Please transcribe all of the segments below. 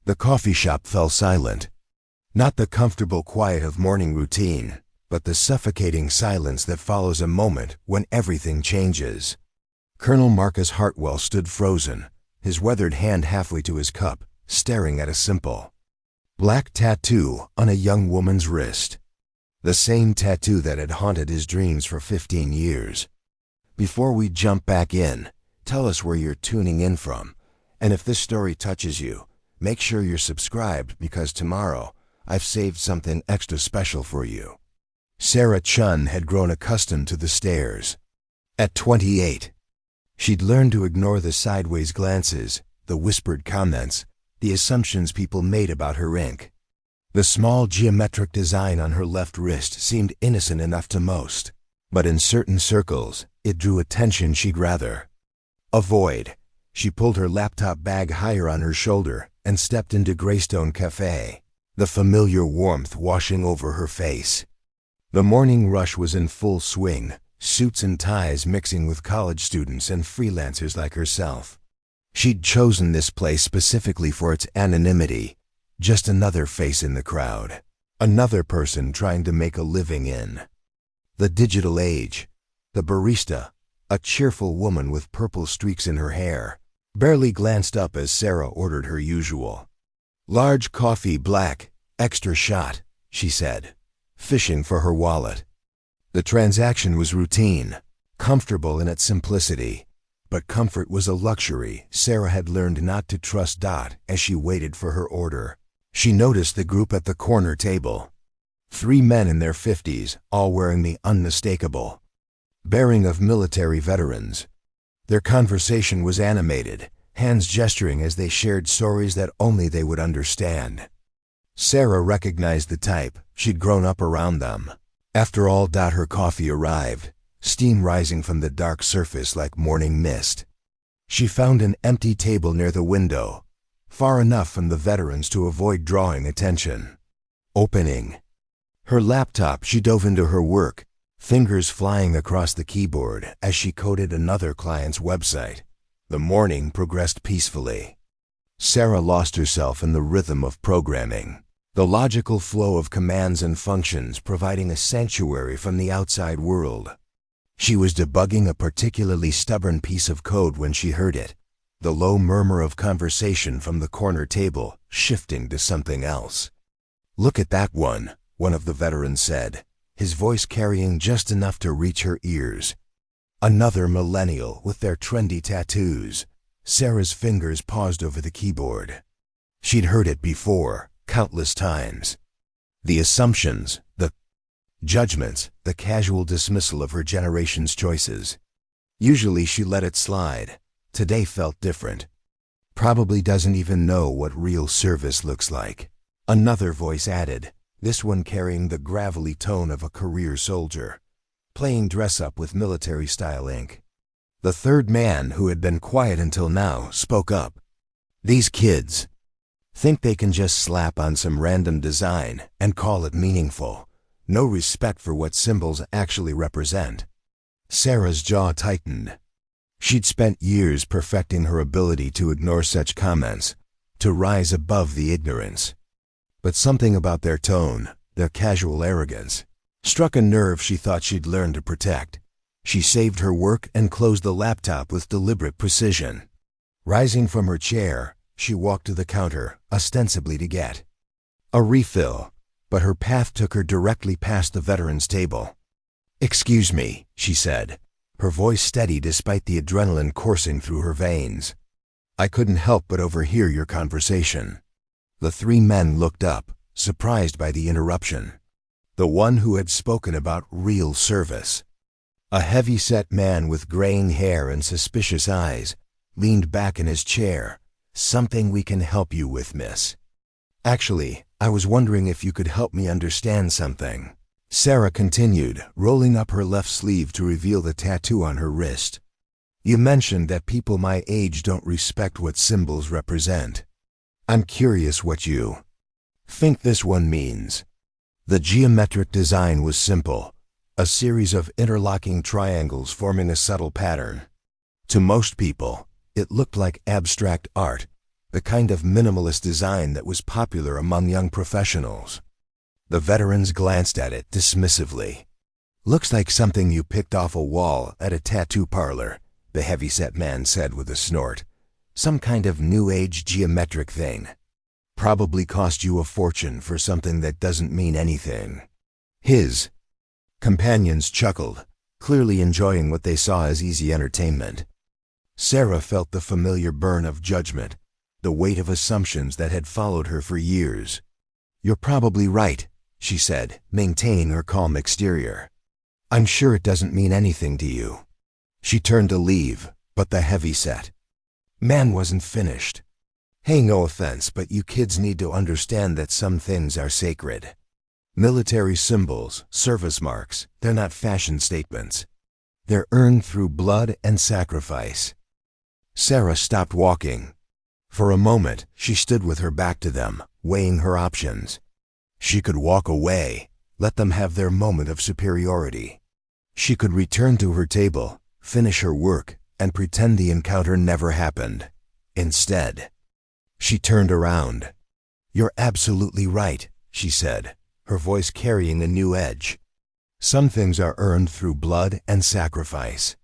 The coffee shop fell silent. Not the comfortable quiet of morning routine, but the suffocating silence that follows a moment when everything changes. Colonel Marcus Hartwell stood frozen, his weathered hand halfway to his cup, staring at a simple black tattoo on a young woman's wrist. The same tattoo that had haunted his dreams for 15 years. Before we jump back in, tell us where you're tuning in from, and if this story touches you, make sure you're subscribed because tomorrow I've saved something extra special for you. Sarah Chun had grown accustomed to the stares. At 28, she'd learned to ignore the sideways glances, the whispered comments, the assumptions people made about her ink. The small geometric design on her left wrist seemed innocent enough to most, but in certain circles, it drew attention she'd rather avoid. She pulled her laptop bag higher on her shoulder and stepped into Greystone Cafe, the familiar warmth washing over her face. The morning rush was in full swing, suits and ties mixing with college students and freelancers like herself. She'd chosen this place specifically for its anonymity, just another face in the crowd, another person trying to make a living in the digital age. The barista, a cheerful woman with purple streaks in her hair, barely glanced up as Sarah ordered her usual large coffee, black, extra shot, she said, fishing for her wallet. The transaction was routine, comfortable in its simplicity, but comfort was a luxury Sarah had learned not to trust. As she waited for her order, she noticed the group at the corner table. 3 men in their 50s, all wearing the unmistakable bearing of military veterans. Their conversation was animated, hands gesturing as they shared stories that only they would understand. Sarah recognized the type. She'd grown up around them. After all, her coffee arrived, steam rising from the dark surface like morning mist. She found an empty table near the window, far enough from the veterans to avoid drawing attention. Opening her laptop, she dove into her work, fingers flying across the keyboard as she coded another client's website. The morning progressed peacefully. Sarah lost herself in the rhythm of programming, the logical flow of commands and functions providing a sanctuary from the outside world. She was debugging a particularly stubborn piece of code when she heard it, the low murmur of conversation from the corner table shifting to something else. "Look at that one of the veterans said, his voice carrying just enough to reach her ears. Another millennial with their trendy tattoos. Sarah's fingers paused over the keyboard. She'd heard it before, countless times. The assumptions, the judgments, the casual dismissal of her generation's choices. Usually she let it slide. Today felt different. Probably doesn't even know what real service looks like. Another voice added, this one carrying the gravelly tone of a career soldier, playing dress-up with military-style ink. The third man, who had been quiet until now, spoke up. These kids think they can just slap on some random design and call it meaningful. No respect for what symbols actually represent. Sarah's jaw tightened. She'd spent years perfecting her ability to ignore such comments, to rise above the ignorance. But something about their tone, their casual arrogance, struck a nerve she thought she'd learned to protect. She saved her work and closed the laptop with deliberate precision. Rising from her chair, she walked to the counter, ostensibly to get a refill, but her path took her directly past the veteran's table. "Excuse me," she said, her voice steady despite the adrenaline coursing through her veins. "I couldn't help but overhear your conversation." The 3 men looked up, surprised by the interruption. The one who had spoken about real service, a heavy-set man with graying hair and suspicious eyes, leaned back in his chair. "Something we can help you with, miss. Actually, I was wondering if you could help me understand something." Sarah continued, rolling up her left sleeve to reveal the tattoo on her wrist. "You mentioned that people my age don't respect what symbols represent. I'm curious what you think this one means." The geometric design was simple, a series of interlocking triangles forming a subtle pattern. To most people, it looked like abstract art, the kind of minimalist design that was popular among young professionals. The veterans glanced at it dismissively. "Looks like something you picked off a wall at a tattoo parlor," the heavyset man said with a snort. "Some kind of new age geometric thing. Probably cost you a fortune for something that doesn't mean anything." His companions chuckled, clearly enjoying what they saw as easy entertainment. Sarah felt the familiar burn of judgment, the weight of assumptions that had followed her for years. "You're probably right," she said, maintaining her calm exterior. "I'm sure it doesn't mean anything to you." She turned to leave, but the heavyset man wasn't finished. "Hey, no offense, but you kids need to understand that some things are sacred. Military symbols, service marks, they're not fashion statements. They're earned through blood and sacrifice." Sarah stopped walking. For a moment, she stood with her back to them, weighing her options. She could walk away, let them have their moment of superiority. She could return to her table, finish her work, and pretend the encounter never happened. Instead, she turned around. "You're absolutely right," she said, her voice carrying a new edge. "Some things are earned through blood and sacrifice.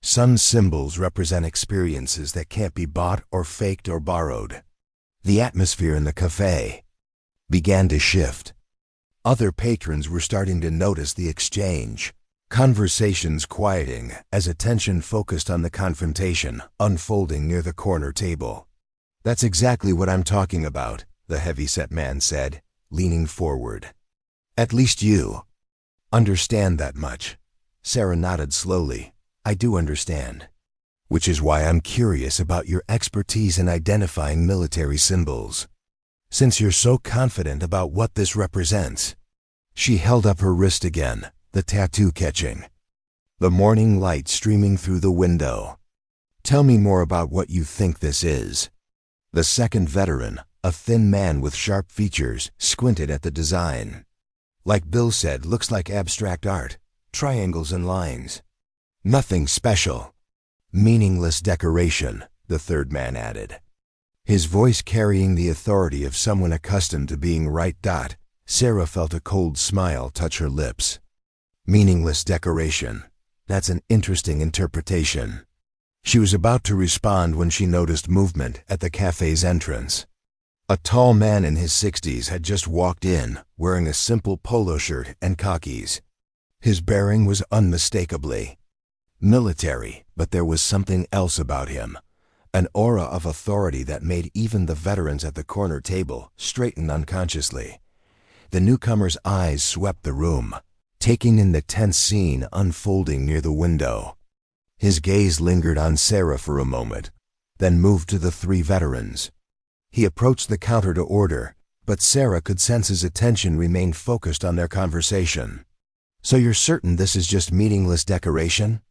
Some symbols represent experiences that can't be bought or faked or borrowed." The atmosphere in the cafe began to shift. Other patrons were starting to notice the exchange, conversations quieting as attention focused on the confrontation unfolding near the corner table. "That's exactly what I'm talking about," the heavyset man said, leaning forward. "At least you understand that much." Sarah nodded slowly. "I do understand. Which is why I'm curious about your expertise in identifying military symbols. Since you're so confident about what this represents." She held up her wrist again, the tattoo catching the morning light streaming through the window. "Tell me more about what you think this is." The second veteran, a thin man with sharp features, squinted at the design. "Like Bill said, looks like abstract art, triangles and lines. Nothing special. Meaningless decoration," the third man added, his voice carrying the authority of someone accustomed to being right. Sarah felt a cold smile touch her lips. Meaningless decoration. That's an interesting interpretation. She was about to respond when she noticed movement at the cafe's entrance. A tall man in his 60s had just walked in, wearing a simple polo shirt and khakis. His bearing was unmistakably military, but there was something else about him, an aura of authority that made even the veterans at the corner table straighten unconsciously. The newcomer's eyes swept the room, taking in the tense scene unfolding near the window. His gaze lingered on Sarah for a moment, then moved to the three veterans. He approached the counter to order, but Sarah could sense his attention remained focused on their conversation. "So you're certain this is just meaningless decoration?"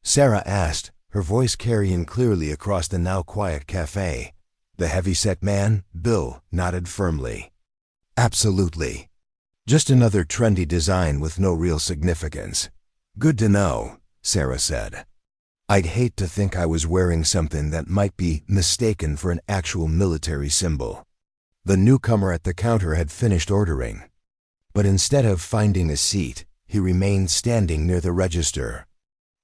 Sarah asked, her voice carrying clearly across the now quiet cafe. The heavyset man, Bill, nodded firmly. "Absolutely. Just another trendy design with no real significance." "Good to know," Sarah said. "I'd hate to think I was wearing something that might be mistaken for an actual military symbol." The newcomer at the counter had finished ordering, but instead of finding a seat, he remained standing near the register.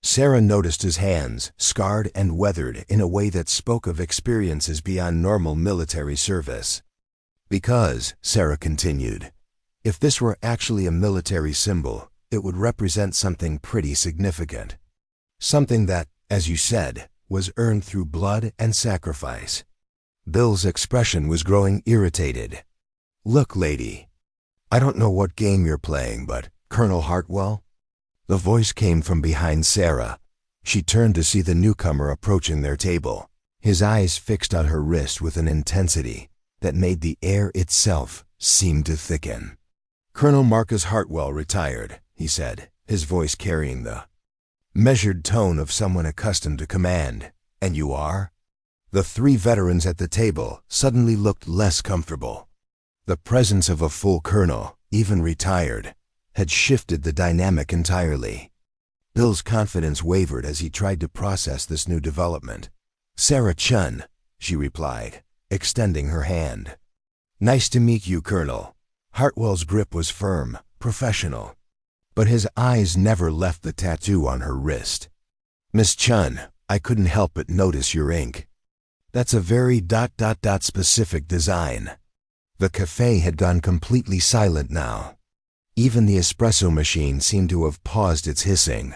Sarah noticed his hands, scarred and weathered in a way that spoke of experiences beyond normal military service. "Because," Sarah continued, "if this were actually a military symbol, it would represent something pretty significant. Something that, as you said, was earned through blood and sacrifice." Bill's expression was growing irritated. "Look, lady, I don't know what game you're playing, but Colonel Hartwell?" The voice came from behind Sarah. She turned to see the newcomer approaching their table, his eyes fixed on her wrist with an intensity that made the air itself seem to thicken. "Colonel Marcus Hartwell, retired," he said, his voice carrying the measured tone of someone accustomed to command. "And you are?" The three veterans at the table suddenly looked less comfortable. The presence of a full colonel, even retired, had shifted the dynamic entirely. Bill's confidence wavered as he tried to process this new development. "Sarah Chun," she replied, extending her hand. "Nice to meet you, Colonel." Hartwell's grip was firm, professional. But his eyes never left the tattoo on her wrist. "Miss Chun, I couldn't help but notice your ink. That's a very specific design." The cafe had gone completely silent now. Even the espresso machine seemed to have paused its hissing.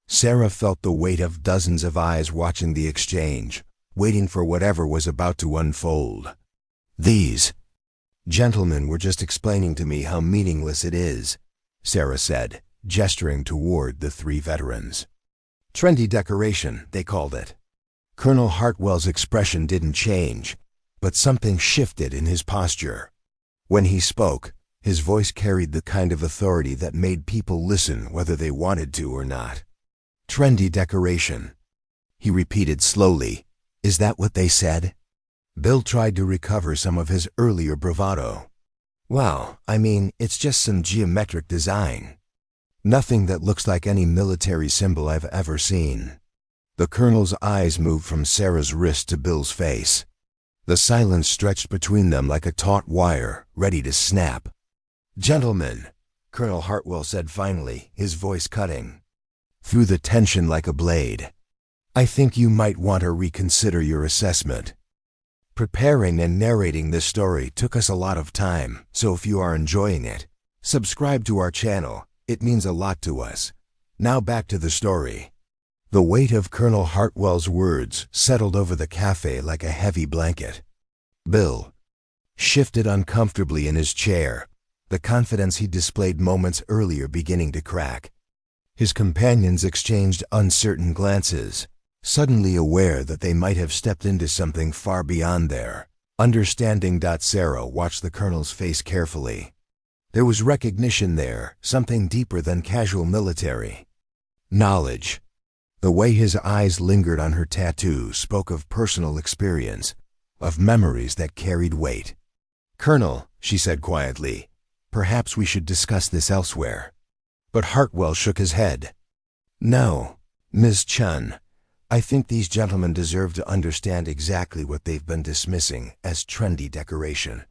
Sarah felt the weight of dozens of eyes watching the exchange, waiting for whatever was about to unfold. "These gentlemen were just explaining to me how meaningless it is," Sarah said, gesturing toward the three veterans. "Trendy decoration, they called it." Colonel Hartwell's expression didn't change, but something shifted in his posture. When he spoke, his voice carried the kind of authority that made people listen whether they wanted to or not. "Trendy decoration," he repeated slowly. "Is that what they said?" Bill tried to recover some of his earlier bravado. "Well, I mean, it's just some geometric design. Nothing that looks like any military symbol I've ever seen." The colonel's eyes moved from Sarah's wrist to Bill's face. The silence stretched between them like a taut wire, ready to snap. "Gentlemen," Colonel Hartwell said finally, his voice cutting through the tension like a blade, "I think you might want to reconsider your assessment. Preparing and narrating this story took us a lot of time, so if you are enjoying it, subscribe to our channel. It means a lot to us. Now back to the story." The weight of Colonel Hartwell's words settled over the cafe like a heavy blanket. Bill shifted uncomfortably in his chair, the confidence he displayed moments earlier beginning to crack. His companions exchanged uncertain glances, suddenly aware that they might have stepped into something far beyond their understanding. Sarah watched the colonel's face carefully. There was recognition there, something deeper than casual military knowledge. The way his eyes lingered on her tattoo spoke of personal experience, of memories that carried weight. "Colonel," she said quietly, "perhaps we should discuss this elsewhere." But Hartwell shook his head. "No, Ms. Chun. I think these gentlemen deserve to understand exactly what they've been dismissing as trendy decoration."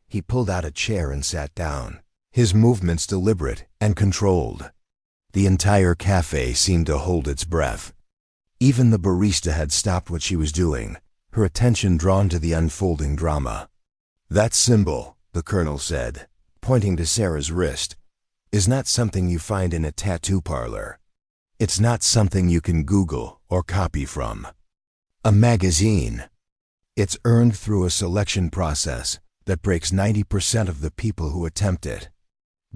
He pulled out a chair and sat down, his movements deliberate and controlled. The entire cafe seemed to hold its breath. Even the barista had stopped what she was doing, her attention drawn to the unfolding drama. "That symbol," the colonel said, pointing to Sarah's wrist, "is not something you find in a tattoo parlor. It's not something you can Google or copy from a magazine. It's earned through a selection process that breaks 90% of the people who attempt it."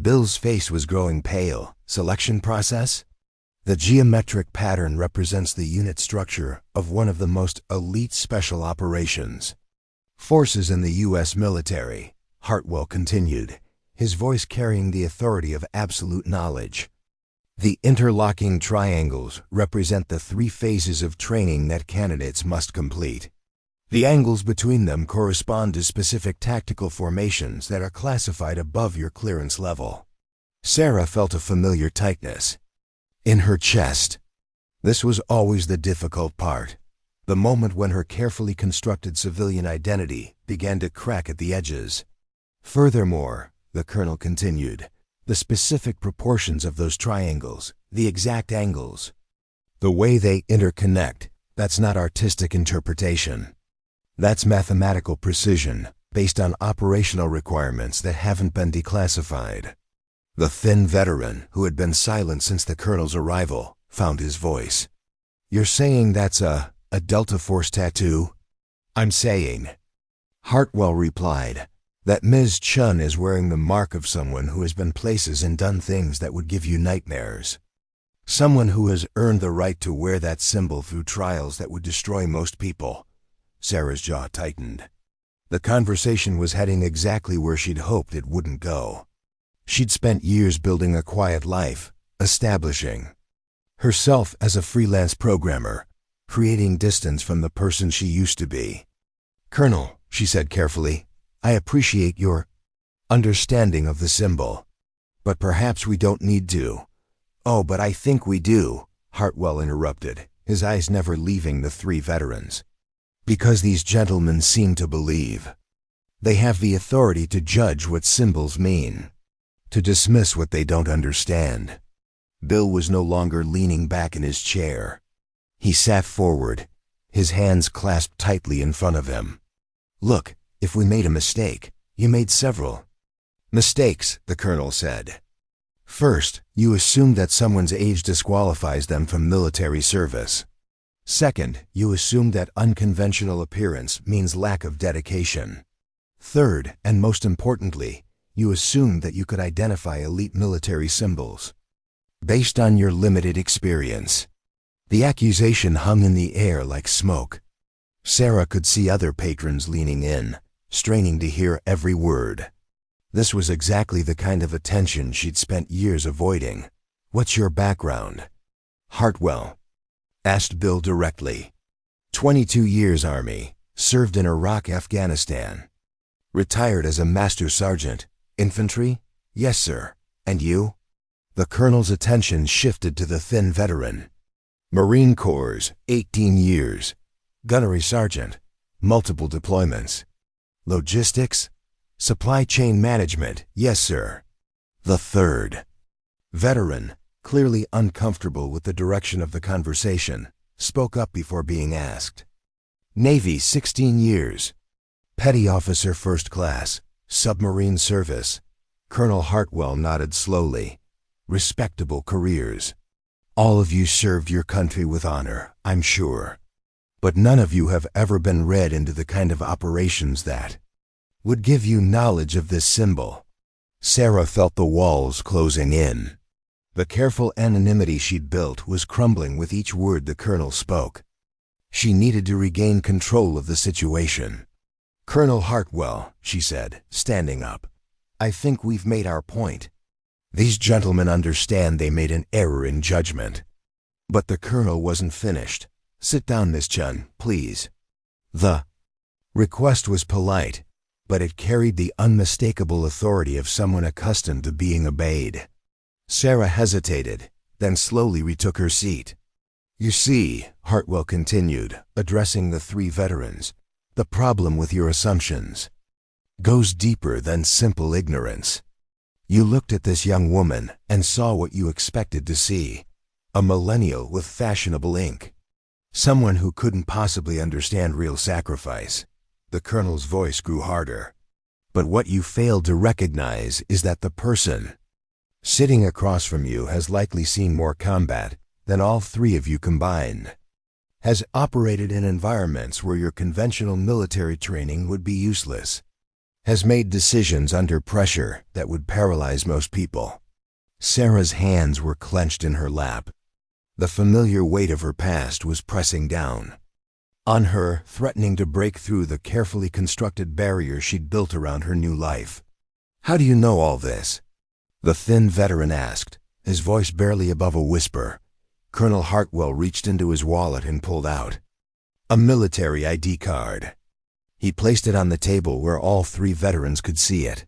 Bill's face was growing pale. "Selection process?" "The geometric pattern represents the unit structure of one of the most elite special operations forces in the U.S. military," Hartwell continued, his voice carrying the authority of absolute knowledge. "The interlocking triangles represent the 3 phases of training that candidates must complete. The angles between them correspond to specific tactical formations that are classified above your clearance level." Sarah felt a familiar tightness in her chest. This was always the difficult part, the moment when her carefully constructed civilian identity began to crack at the edges. "Furthermore," the colonel continued, "the specific proportions of those triangles, the exact angles, the way they interconnect, that's not artistic interpretation. That's mathematical precision, based on operational requirements that haven't been declassified." The thin veteran, who had been silent since the colonel's arrival, found his voice. "You're saying that's a Delta Force tattoo?" "I'm saying," Hartwell replied, "that Ms. Chun is wearing the mark of someone who has been places and done things that would give you nightmares. Someone who has earned the right to wear that symbol through trials that would destroy most people." Sarah's jaw tightened. The conversation was heading exactly where she'd hoped it wouldn't go. She'd spent years building a quiet life, establishing herself as a freelance programmer, creating distance from the person she used to be. "Colonel," she said carefully, "I appreciate your understanding of the symbol, but perhaps we don't need to." "Oh, but I think we do," Hartwell interrupted, his eyes never leaving the 3 veterans. Because these gentlemen seem to believe. They have the authority to judge what symbols mean, to dismiss what they don't understand. Bill was no longer leaning back in his chair. He sat forward, his hands clasped tightly in front of him. Look, if we made a mistake, you made several. Mistakes, the colonel said. First, you assume that someone's age disqualifies them from military service. Second, you assume that unconventional appearance means lack of dedication. Third, and most importantly, you assume that you could identify elite military symbols. Based on your limited experience. The accusation hung in the air like smoke. Sarah could see other patrons leaning in, straining to hear every word. This was exactly the kind of attention she'd spent years avoiding. What's your background? Hartwell asked Bill directly. 22 years Army, served in Iraq, Afghanistan. Retired as a master sergeant. Infantry? Yes, sir. And you? The colonel's attention shifted to the thin veteran. Marine Corps, 18 years. Gunnery sergeant. Multiple deployments. Logistics? Supply chain management. Yes, sir. The third veteran, clearly uncomfortable with the direction of the conversation, spoke up before being asked. Navy, 16 years. Petty officer, first class. Submarine service. Colonel Hartwell nodded slowly. Respectable careers. All of you served your country with honor, I'm sure. But none of you have ever been read into the kind of operations that would give you knowledge of this symbol. Sarah felt the walls closing in. The careful anonymity she'd built was crumbling with each word the colonel spoke. She needed to regain control of the situation. Colonel Hartwell, she said, standing up, I think we've made our point. These gentlemen understand they made an error in judgment. But the colonel wasn't finished. Sit down, Miss Chun, please. The request was polite, but it carried the unmistakable authority of someone accustomed to being obeyed. Sarah hesitated, then slowly retook her seat. You see, Hartwell continued, addressing the three veterans, the problem with your assumptions goes deeper than simple ignorance. You looked at this young woman and saw what you expected to see, a millennial with fashionable ink. Someone who couldn't possibly understand real sacrifice. The colonel's voice grew harder. But what you failed to recognize is that the person sitting across from you has likely seen more combat than all three of you combined, has operated in environments where your conventional military training would be useless, has made decisions under pressure that would paralyze most people. Sarah's hands were clenched in her lap. The familiar weight of her past was pressing down on her, threatening to break through the carefully constructed barrier she'd built around her new life. How do you know all this? The thin veteran asked, his voice barely above a whisper. Colonel Hartwell reached into his wallet and pulled out a military ID card. He placed it on the table where all three veterans could see it.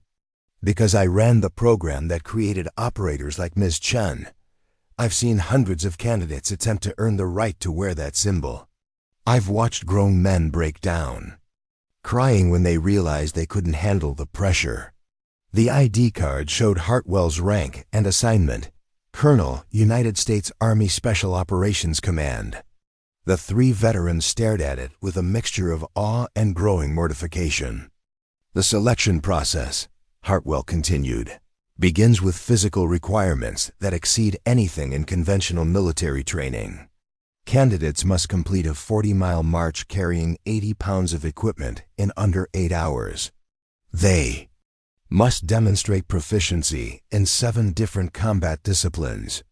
Because I ran the program that created operators like Ms. Chun, I've seen hundreds of candidates attempt to earn the right to wear that symbol. I've watched grown men break down, crying when they realized they couldn't handle the pressure. The ID card showed Hartwell's rank and assignment, Colonel, United States Army Special Operations Command. The three veterans stared at it with a mixture of awe and growing mortification. The selection process, Hartwell continued, begins with physical requirements that exceed anything in conventional military training. Candidates must complete a 40-mile march carrying 80 pounds of equipment in under 8 hours. They must demonstrate proficiency in 7 different combat disciplines.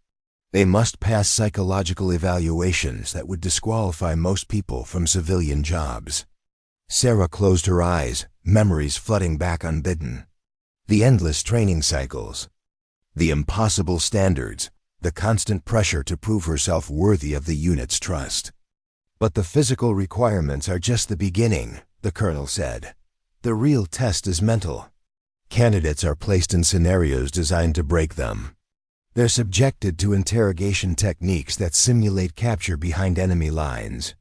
They must pass psychological evaluations that would disqualify most people from civilian jobs. Sarah closed her eyes, memories flooding back unbidden. The endless training cycles, the impossible standards, the constant pressure to prove herself worthy of the unit's trust. But the physical requirements are just the beginning, the colonel said. The real test is mental. Candidates are placed in scenarios designed to break them. They're subjected to interrogation techniques that simulate capture behind enemy lines.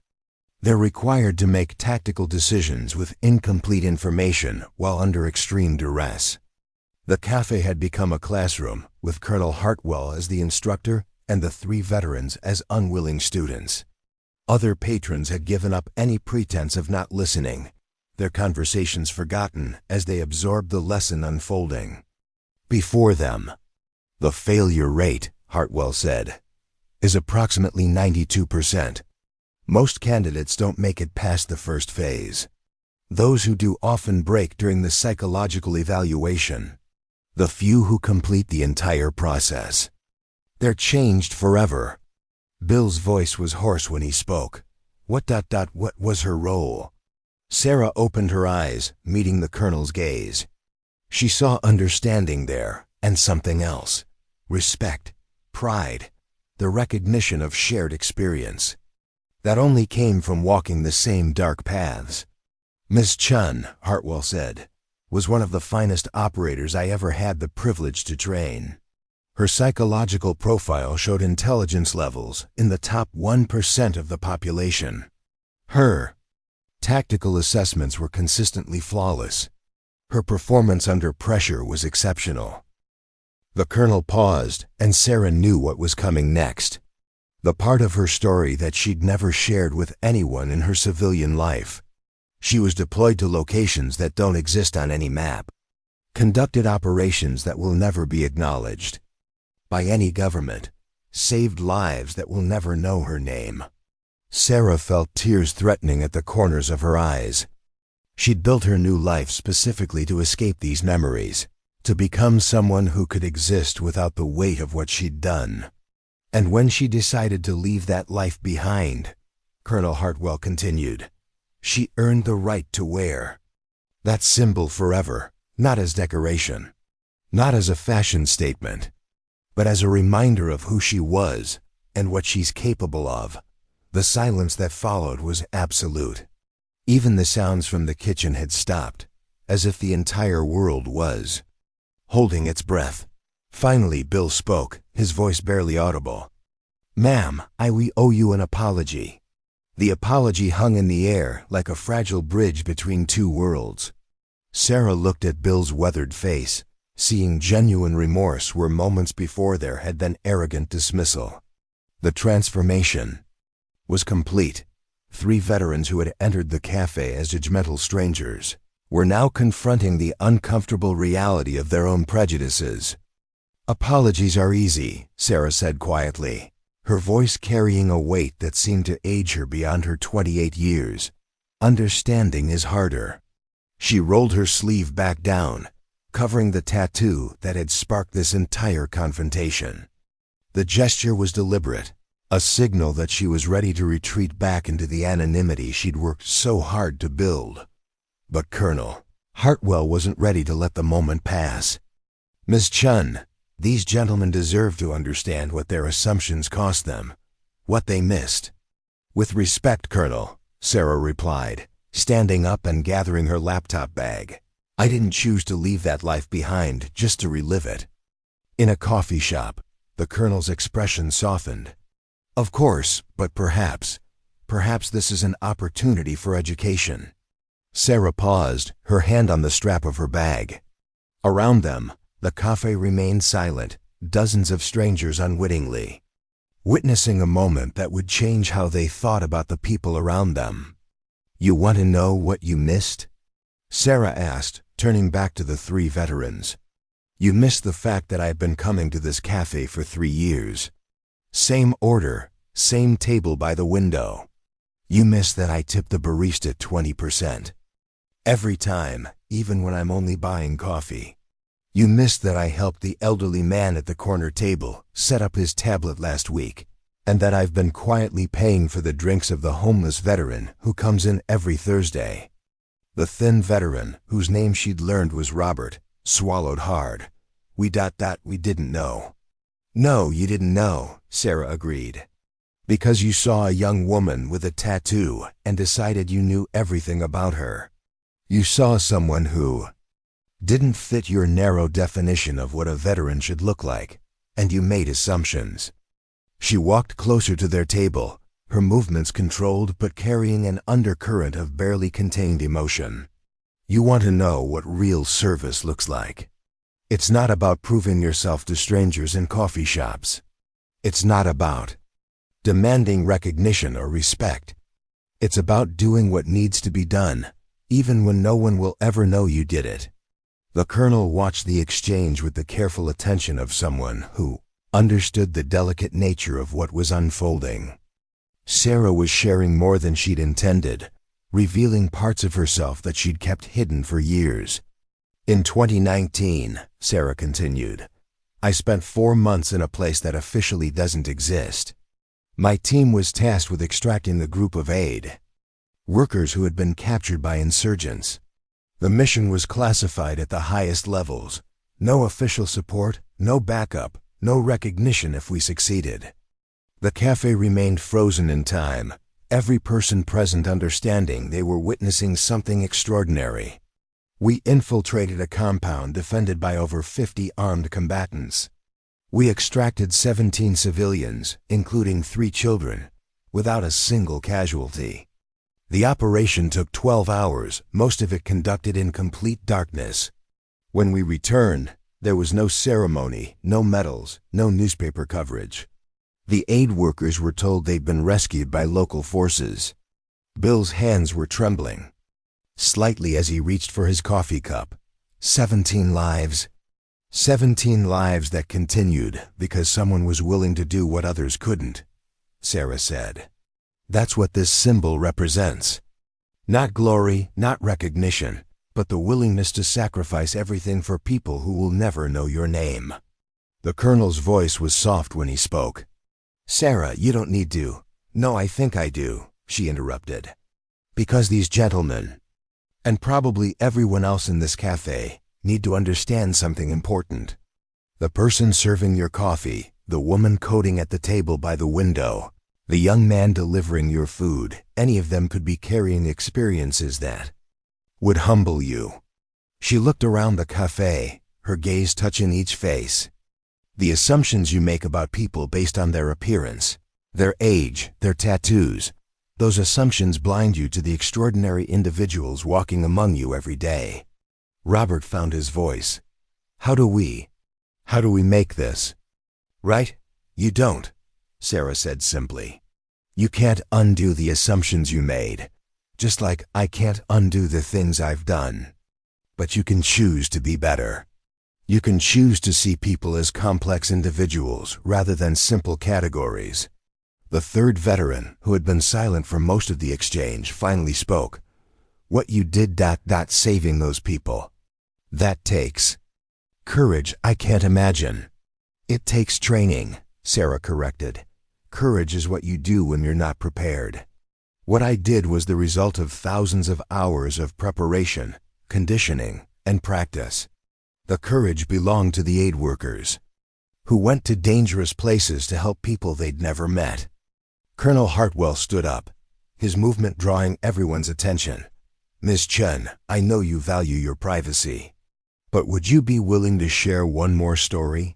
They're required to make tactical decisions with incomplete information while under extreme duress. The cafe had become a classroom, with Colonel Hartwell as the instructor and the 3 veterans as unwilling students. Other patrons had given up any pretense of not listening, their conversations forgotten as they absorbed the lesson unfolding before them. The failure rate, Hartwell said, is approximately 92%. Most candidates don't make it past the first phase. Those who do often break during the psychological evaluation. The few who complete the entire process, they're changed forever. Bill's voice was hoarse when he spoke. What was her role? Sarah opened her eyes, meeting the colonel's gaze. She saw understanding there, and something else. Respect, pride, the recognition of shared experience. That only came from walking the same dark paths. Miss Chun, Hartwell said, was one of the finest operators I ever had the privilege to train. Her psychological profile showed intelligence levels in the top 1% of the population. Her tactical assessments were consistently flawless. Her performance under pressure was exceptional. The colonel paused, and Sarah knew what was coming next. The part of her story that she'd never shared with anyone in her civilian life. She was deployed to locations that don't exist on any map. Conducted operations that will never be acknowledged by any government. Saved lives that will never know her name. Sarah felt tears threatening at the corners of her eyes. She'd built her new life specifically to escape these memories, to become someone who could exist without the weight of what she'd done. And when she decided to leave that life behind, Colonel Hartwell continued, she earned the right to wear that symbol forever, not as decoration, not as a fashion statement, but as a reminder of who she was and what she's capable of. The silence that followed was absolute. Even the sounds from the kitchen had stopped, as if the entire world was holding its breath. Finally, Bill spoke, his voice barely audible. "Ma'am, we owe you an apology." The apology hung in the air like a fragile bridge between 2 worlds. Sarah looked at Bill's weathered face, seeing genuine remorse where moments before there had been arrogant dismissal. The transformation was complete. 3 veterans who had entered the cafe as judgmental strangers were now confronting the uncomfortable reality of their own prejudices. "Apologies are easy," Sarah said quietly, her voice carrying a weight that seemed to age her beyond her 28 years. "Understanding is harder." She rolled her sleeve back down, covering the tattoo that had sparked this entire confrontation. The gesture was deliberate, a signal that she was ready to retreat back into the anonymity she'd worked so hard to build. But Colonel Hartwell wasn't ready to let the moment pass. "Miss Chun, these gentlemen deserve to understand what their assumptions cost them, what they missed." "With respect, Colonel," Sarah replied, standing up and gathering her laptop bag. "I didn't choose to leave that life behind just to relive it." In a coffee shop, the Colonel's expression softened. "Of course, but perhaps this is an opportunity for education." Sarah paused, her hand on the strap of her bag. Around them, the cafe remained silent, dozens of strangers unwittingly witnessing a moment that would change how they thought about the people around them. "You want to know what you missed?" Sarah asked, turning back to the 3 veterans. "You missed the fact that I've been coming to this cafe for 3 years. Same order, same table by the window. You missed that I tip the barista 20%. Every time, even when I'm only buying coffee. You missed that I helped the elderly man at the corner table set up his tablet last week, and that I've been quietly paying for the drinks of the homeless veteran who comes in every Thursday." The thin veteran, whose name she'd learned was Robert, swallowed hard. We didn't know." "No, you didn't know," Sarah agreed. "Because you saw a young woman with a tattoo and decided you knew everything about her. You saw someone who didn't fit your narrow definition of what a veteran should look like, and you made assumptions." She walked closer to their table, her movements controlled but carrying an undercurrent of barely contained emotion. You want to know what real service looks like. It's not about proving yourself to strangers in coffee shops. It's not about demanding recognition or respect. It's about doing what needs to be done, even when no one will ever know you did it. The Colonel watched the exchange with the careful attention of someone who understood the delicate nature of what was unfolding. Sarah was sharing more than she'd intended, revealing parts of herself that she'd kept hidden for years. In 2019, Sarah continued, I spent 4 months in a place that officially doesn't exist. My team was tasked with extracting the group of aid workers who had been captured by insurgents. The mission was classified at the highest levels. No official support, no backup, no recognition if we succeeded. The cafe remained frozen in time, every person present understanding they were witnessing something extraordinary. We infiltrated a compound defended by over 50 armed combatants. We extracted 17 civilians, including 3 children, without a single casualty. The operation took 12 hours, most of it conducted in complete darkness. When we returned, there was no ceremony, no medals, no newspaper coverage. The aid workers were told they'd been rescued by local forces. Bill's hands were trembling slightly as he reached for his coffee cup. 17 lives. 17 lives that continued because someone was willing to do what others couldn't, Sarah said. That's what this symbol represents. Not glory, not recognition, but the willingness to sacrifice everything for people who will never know your name. The Colonel's voice was soft when he spoke. Sarah, you don't need to. No, I think I do, she interrupted. Because these gentlemen, and probably everyone else in this cafe, need to understand something important. The person serving your coffee, the woman coding at the table by the window, the young man delivering your food, any of them could be carrying experiences that would humble you. She looked around the cafe, her gaze touching each face. The assumptions you make about people based on their appearance, their age, their tattoos, those assumptions blind you to the extraordinary individuals walking among you every day. Robert found his voice. How do we make this right? You don't, Sarah said simply. You can't undo the assumptions you made, just like I can't undo the things I've done. But you can choose to be better. You can choose to see people as complex individuals rather than simple categories. The third veteran, who had been silent for most of the exchange, finally spoke. What you did saving those people. That takes courage I can't imagine. It takes training, Sarah corrected. Courage is what you do when you're not prepared. What I did was the result of thousands of hours of preparation, conditioning, and practice. The courage belonged to the aid workers, who went to dangerous places to help people they'd never met. Colonel Hartwell stood up, his movement drawing everyone's attention. Miss Chen, I know you value your privacy, but would you be willing to share one more story?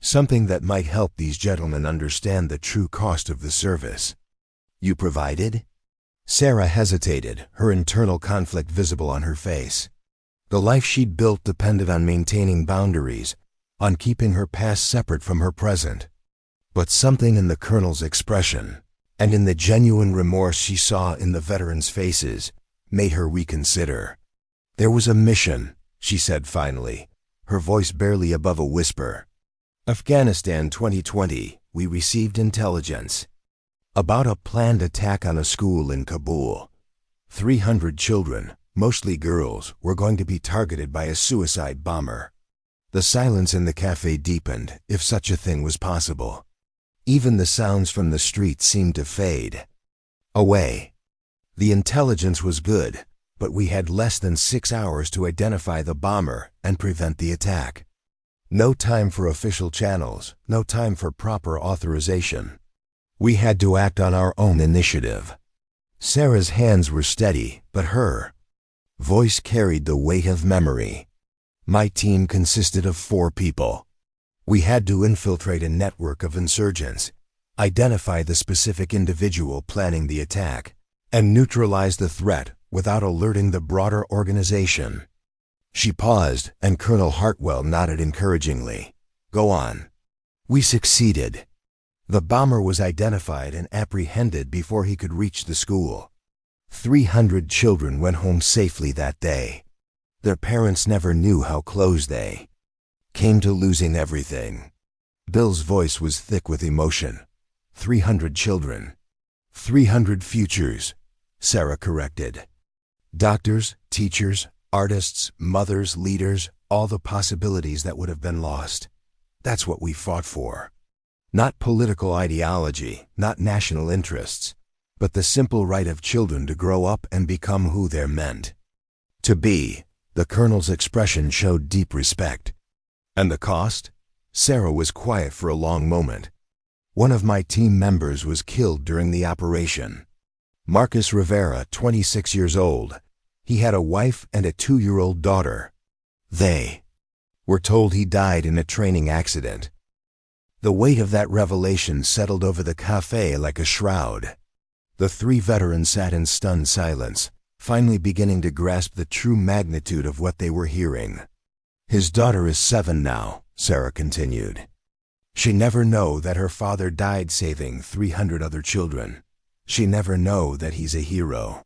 Something that might help these gentlemen understand the true cost of the service you provided? Sarah hesitated, her internal conflict visible on her face. The life she'd built depended on maintaining boundaries, on keeping her past separate from her present. But something in the Colonel's expression, and in the genuine remorse she saw in the veterans' faces, made her reconsider. There was a mission, she said finally, her voice barely above a whisper. Afghanistan 2020, we received intelligence about a planned attack on a school in Kabul. 300 children, mostly girls, were going to be targeted by a suicide bomber. The silence in the cafe deepened, if such a thing was possible. Even the sounds from the street seemed to fade away. The intelligence was good, but we had less than 6 hours to identify the bomber and prevent the attack. No time for official channels, no time for proper authorization. We had to act on our own initiative. Sarah's hands were steady, but her voice carried the weight of memory. My team consisted of 4 people. We had to infiltrate a network of insurgents, identify the specific individual planning the attack, and neutralize the threat without alerting the broader organization. She paused, and Colonel Hartwell nodded encouragingly. Go on. We succeeded. The bomber was identified and apprehended before he could reach the school. 300 children went home safely that day. Their parents never knew how close they came to losing everything. Bill's voice was thick with emotion. 300 children. 300 futures, Sarah corrected. Doctors, teachers, artists, mothers, leaders, all the possibilities that would have been lost. That's what we fought for. Not political ideology, not national interests, but the simple right of children to grow up and become who they're meant to be. The colonel's expression showed deep respect. And the cost? Sarah was quiet for a long moment. One of my team members was killed during the operation. Marcus Rivera, 26 years old. He had a wife and a 2-year-old daughter. They were told he died in a training accident. The weight of that revelation settled over the cafe like a shroud. The 3 veterans sat in stunned silence, finally beginning to grasp the true magnitude of what they were hearing. His daughter is 7 now, Sarah continued. She never know that her father died saving 300 other children. She never know that he's a hero.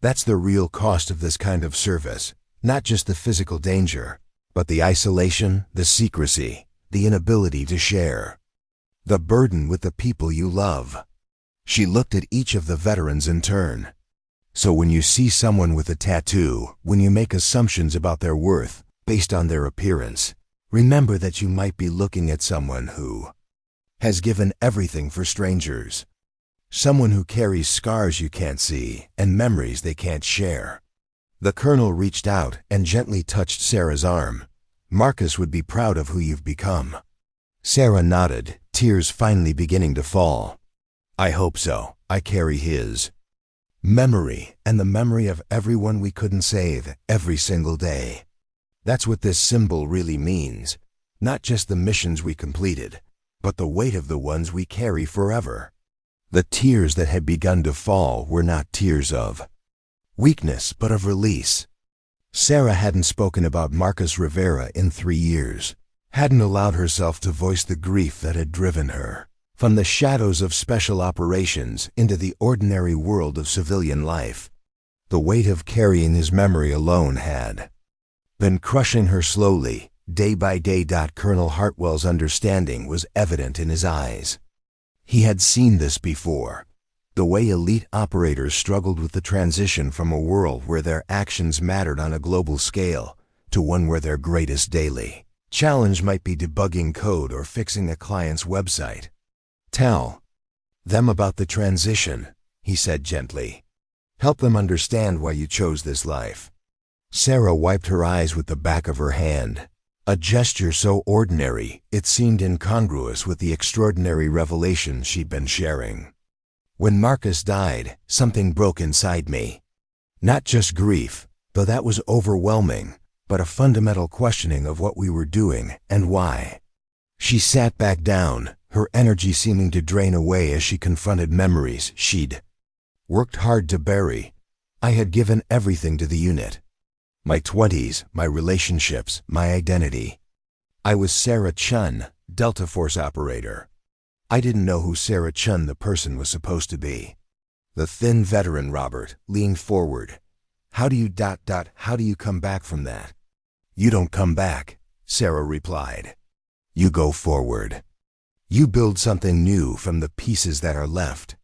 That's the real cost of this kind of service, not just the physical danger, but the isolation, the secrecy, the inability to share. The burden with the people you love. She looked at each of the veterans in turn. So when you see someone with a tattoo, when you make assumptions about their worth based on their appearance, remember that you might be looking at someone who has given everything for strangers. Someone who carries scars you can't see and memories they can't share. The colonel reached out and gently touched Sarah's arm. Marcus would be proud of who you've become. Sarah nodded, tears finally beginning to fall. I hope so. I carry his memory and the memory of everyone we couldn't save every single day. That's what this symbol really means. Not just the missions we completed, but the weight of the ones we carry forever. The tears that had begun to fall were not tears of weakness, but of release. Sarah hadn't spoken about Marcus Rivera in 3 years, hadn't allowed herself to voice the grief that had driven her from the shadows of special operations into the ordinary world of civilian life. The weight of carrying his memory alone had been crushing her slowly, day by day. Colonel Hartwell's understanding was evident in his eyes. He had seen this before, the way elite operators struggled with the transition from a world where their actions mattered on a global scale to one where their greatest daily challenge might be debugging code or fixing a client's website. Tell them about the transition, he said gently. Help them understand why you chose this life. Sarah wiped her eyes with the back of her hand, a gesture so ordinary it seemed incongruous with the extraordinary revelations she'd been sharing. When Marcus died, something broke inside me. Not just grief, though that was overwhelming, but a fundamental questioning of what we were doing and why. She sat back down, her energy seeming to drain away as she confronted memories she'd worked hard to bury. I had given everything to the unit. My 20s, my relationships, my identity. I was Sarah Chun, Delta Force operator. I didn't know who Sarah Chun the person was supposed to be. The thin veteran Robert leaned forward. How do you come back from that? You don't come back, Sarah replied. You go forward. You build something new from the pieces that are left.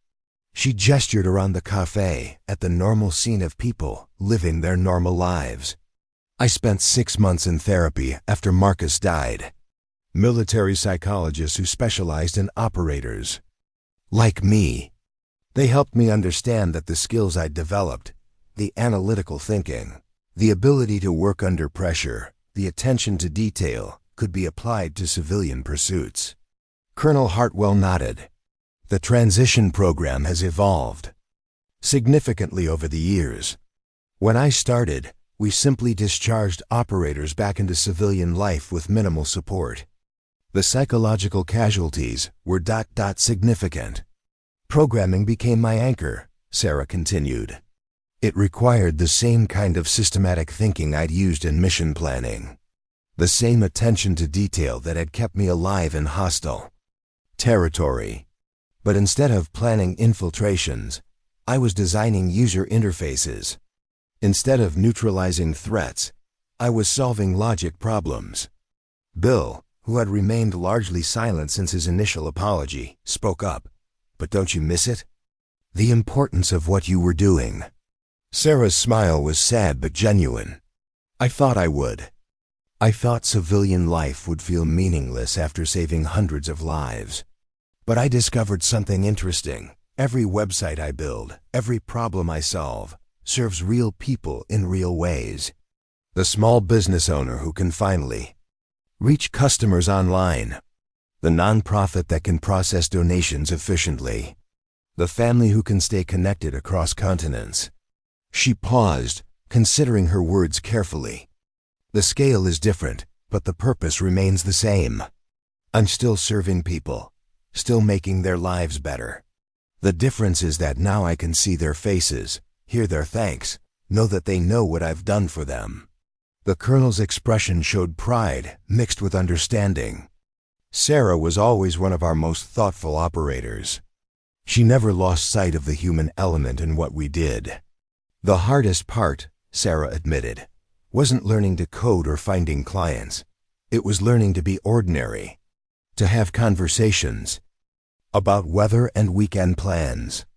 She gestured around the cafe at the normal scene of people living their normal lives. I spent 6 months in therapy after Marcus died. Military psychologists who specialized in operators. Like me. They helped me understand that the skills I'd developed, the analytical thinking, the ability to work under pressure, the attention to detail, could be applied to civilian pursuits. Colonel Hartwell nodded. The transition program has evolved significantly over the years. When I started, we simply discharged operators back into civilian life with minimal support. The psychological casualties were significant. Programming became my anchor, Sarah continued. It required the same kind of systematic thinking I'd used in mission planning. The same attention to detail that had kept me alive in hostile territory. But instead of planning infiltrations, I was designing user interfaces. Instead of neutralizing threats, I was solving logic problems. Bill, who had remained largely silent since his initial apology, spoke up. But don't you miss it? The importance of what you were doing. Sarah's smile was sad but genuine. I thought I would. I thought civilian life would feel meaningless after saving hundreds of lives. But I discovered something interesting. Every website I build, every problem I solve, serves real people in real ways. The small business owner who can finally reach customers online. The nonprofit that can process donations efficiently. The family who can stay connected across continents. She paused, considering her words carefully. The scale is different, but the purpose remains the same. I'm still serving people, still making their lives better. The difference is that now I can see their faces, hear their thanks, know that they know what I've done for them. The Colonel's expression showed pride mixed with understanding. Sarah was always one of our most thoughtful operators. She never lost sight of the human element in what we did. The hardest part, Sarah admitted, wasn't learning to code or finding clients. It was learning to be ordinary, to have conversations about weather and weekend plans,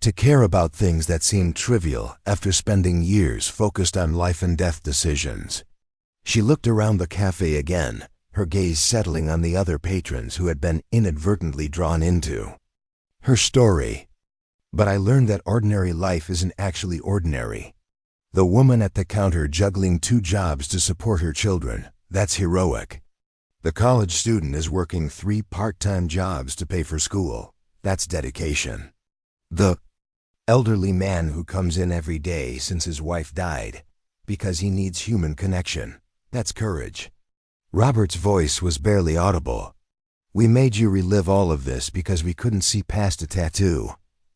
to care about things that seemed trivial after spending years focused on life and death decisions. She looked around the cafe again, her gaze settling on the other patrons who had been inadvertently drawn into her story. But I learned that ordinary life isn't actually ordinary. The woman at the counter juggling 2 jobs to support her children, that's heroic. The college student is working 3 part-time jobs to pay for school, that's dedication. The elderly man who comes in every day since his wife died, because he needs human connection, that's courage. Robert's voice was barely audible. We made you relive all of this because we couldn't see past a tattoo.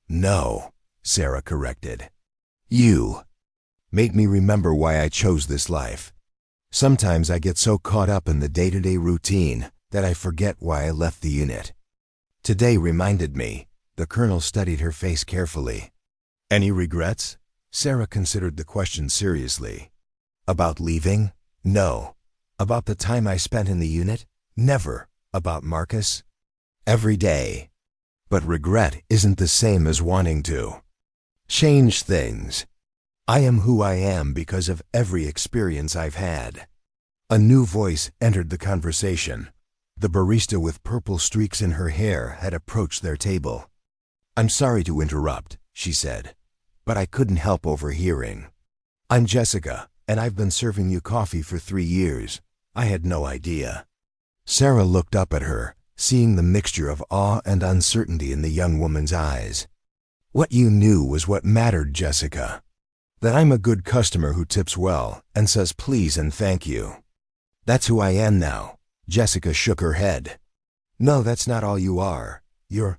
No, Sarah corrected. You made me remember why I chose this life. Sometimes I get so caught up in the day-to-day routine that I forget why I left the unit. Today reminded me. The Colonel studied her face carefully. Any regrets? Sarah considered the question seriously. About leaving? No. About the time I spent in the unit? Never. About Marcus? Every day. But regret isn't the same as wanting to change things. I am who I am because of every experience I've had. A new voice entered the conversation. The barista with purple streaks in her hair had approached their table. I'm sorry to interrupt, she said, but I couldn't help overhearing. I'm Jessica, and I've been serving you coffee for 3 years. I had no idea. Sarah looked up at her, seeing the mixture of awe and uncertainty in the young woman's eyes. What you knew was what mattered, Jessica. That I'm a good customer who tips well and says please and thank you. That's who I am now. Jessica shook her head. No, that's not all you are. You're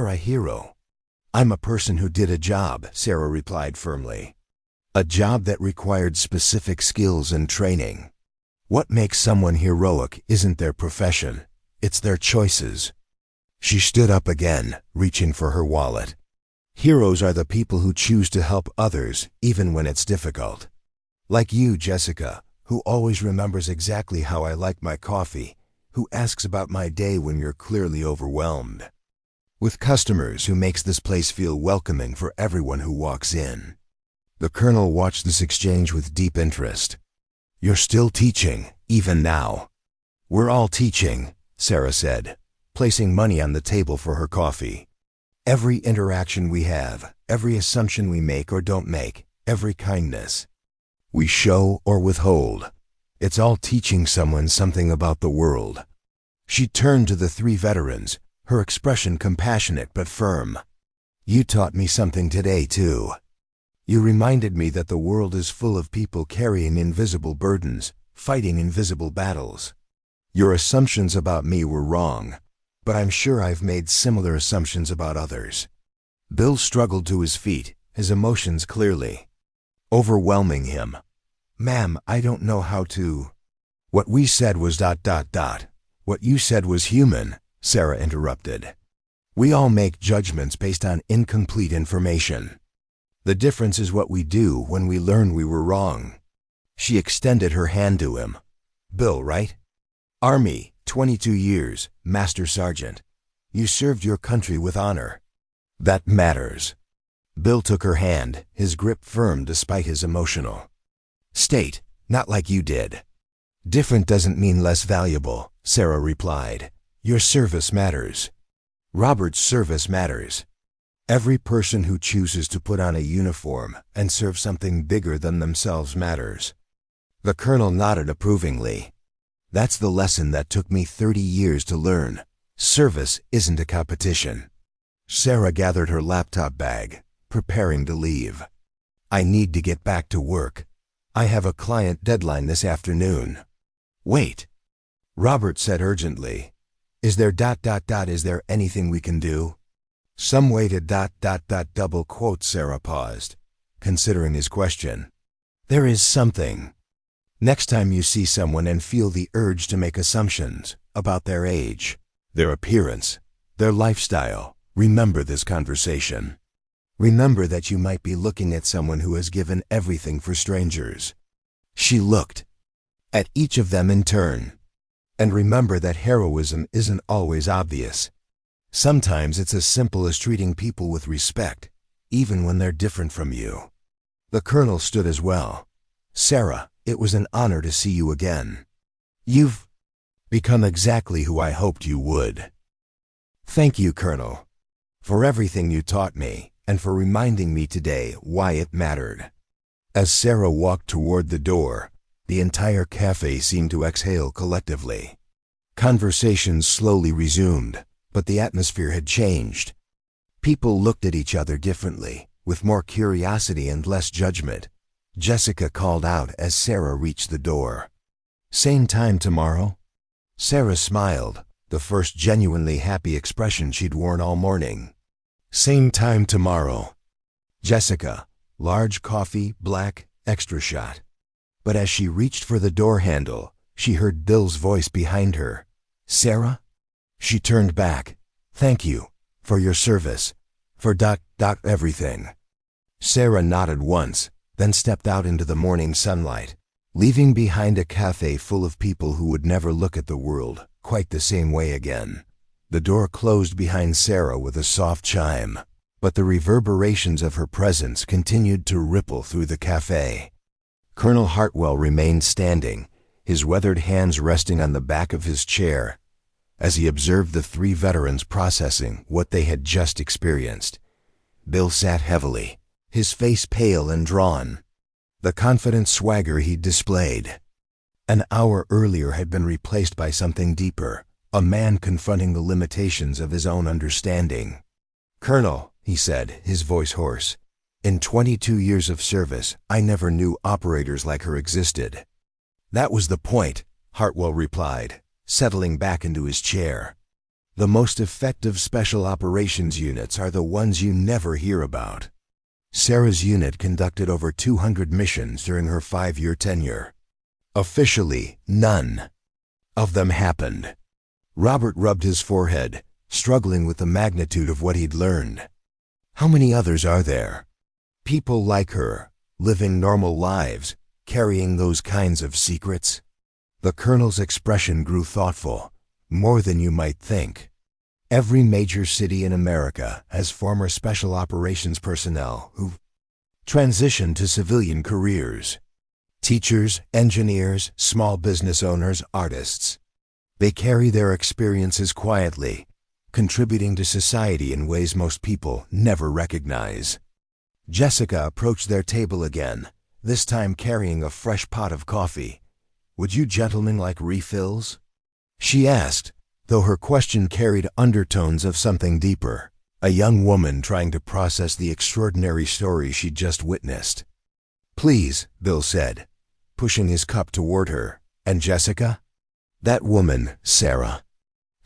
a hero. I'm a person who did a job, Sarah replied firmly. A job that required specific skills and training. What makes someone heroic isn't their profession, it's their choices. She stood up again, reaching for her wallet. Heroes are the people who choose to help others, even when it's difficult. Like you, Jessica, who always remembers exactly how I like my coffee, who asks about my day when you're clearly overwhelmed. With customers who makes this place feel welcoming for everyone who walks in. The Colonel watched this exchange with deep interest. You're still teaching, even now. We're all teaching, Sarah said, placing money on the table for her coffee. Every interaction we have, every assumption we make or don't make, every kindness we show or withhold, it's all teaching someone something about the world. She turned to the 3 veterans, her expression compassionate but firm. You taught me something today, too. You reminded me that the world is full of people carrying invisible burdens, fighting invisible battles. Your assumptions about me were wrong, but I'm sure I've made similar assumptions about others. Bill struggled to his feet, his emotions clearly overwhelming him. Ma'am, I don't know how to. What we said was ... What you said was human, Sarah interrupted. We all make judgments based on incomplete information. The difference is what we do when we learn we were wrong. She extended her hand to him. Bill, right? Army, 22 years, Master Sergeant. You served your country with honor. That matters. Bill took her hand, his grip firm despite his emotional state. Not like you did. Different doesn't mean less valuable, Sarah replied. Your service matters. Robert's service matters. Every person who chooses to put on a uniform and serve something bigger than themselves matters. The colonel nodded approvingly. That's the lesson that took me 30 years to learn. Service isn't a competition. Sarah gathered her laptop bag, preparing to leave. I need to get back to work. I have a client deadline this afternoon. Wait, Robert said urgently. Is there ... Is there anything we can do? Some way to ... double quote. Sarah paused, considering his question. There is something. Next time you see someone and feel the urge to make assumptions about their age, their appearance, their lifestyle, remember this conversation. Remember that you might be looking at someone who has given everything for strangers. She looked at each of them in turn. And remember that heroism isn't always obvious. Sometimes it's as simple as treating people with respect, even when they're different from you. The colonel stood as well. Sarah, it was an honor to see you again. You've become exactly who I hoped you would. Thank you, Colonel, for everything you taught me and for reminding me today why it mattered. As Sarah walked toward the door, the entire cafe seemed to exhale collectively. Conversations slowly resumed, but the atmosphere had changed. People looked at each other differently, with more curiosity and less judgment. Jessica called out as Sarah reached the door. Same time tomorrow? Sarah smiled, the first genuinely happy expression she'd worn all morning. Same time tomorrow. Jessica, large coffee, black, extra shot. But as she reached for the door handle, she heard Bill's voice behind her. Sarah? She turned back. Thank you, for your service, for ... everything. Sarah nodded once, then stepped out into the morning sunlight, leaving behind a cafe full of people who would never look at the world quite the same way again. The door closed behind Sarah with a soft chime, but the reverberations of her presence continued to ripple through the cafe. Colonel Hartwell remained standing, his weathered hands resting on the back of his chair, as he observed the three veterans processing what they had just experienced. Bill sat heavily, his face pale and drawn. The confident swagger he'd displayed an hour earlier had been replaced by something deeper, a man confronting the limitations of his own understanding. Colonel, he said, his voice hoarse, in 22 years of service, I never knew operators like her existed. That was the point, Hartwell replied, settling back into his chair. The most effective special operations units are the ones you never hear about. Sarah's unit conducted over 200 missions during her 5-year tenure. Officially, none of them happened. Robert rubbed his forehead, struggling with the magnitude of what he'd learned. How many others are there? People like her, living normal lives, carrying those kinds of secrets? The colonel's expression grew thoughtful, more than you might think. Every major city in America has former special operations personnel who've transitioned to civilian careers. Teachers, engineers, small business owners, artists. They carry their experiences quietly, contributing to society in ways most people never recognize. Jessica approached their table again, this time carrying a fresh pot of coffee. Would you gentlemen like refills? She asked, though her question carried undertones of something deeper. A young woman trying to process the extraordinary story she'd just witnessed. Please, Bill said, pushing his cup toward her. And Jessica? That woman, Sarah.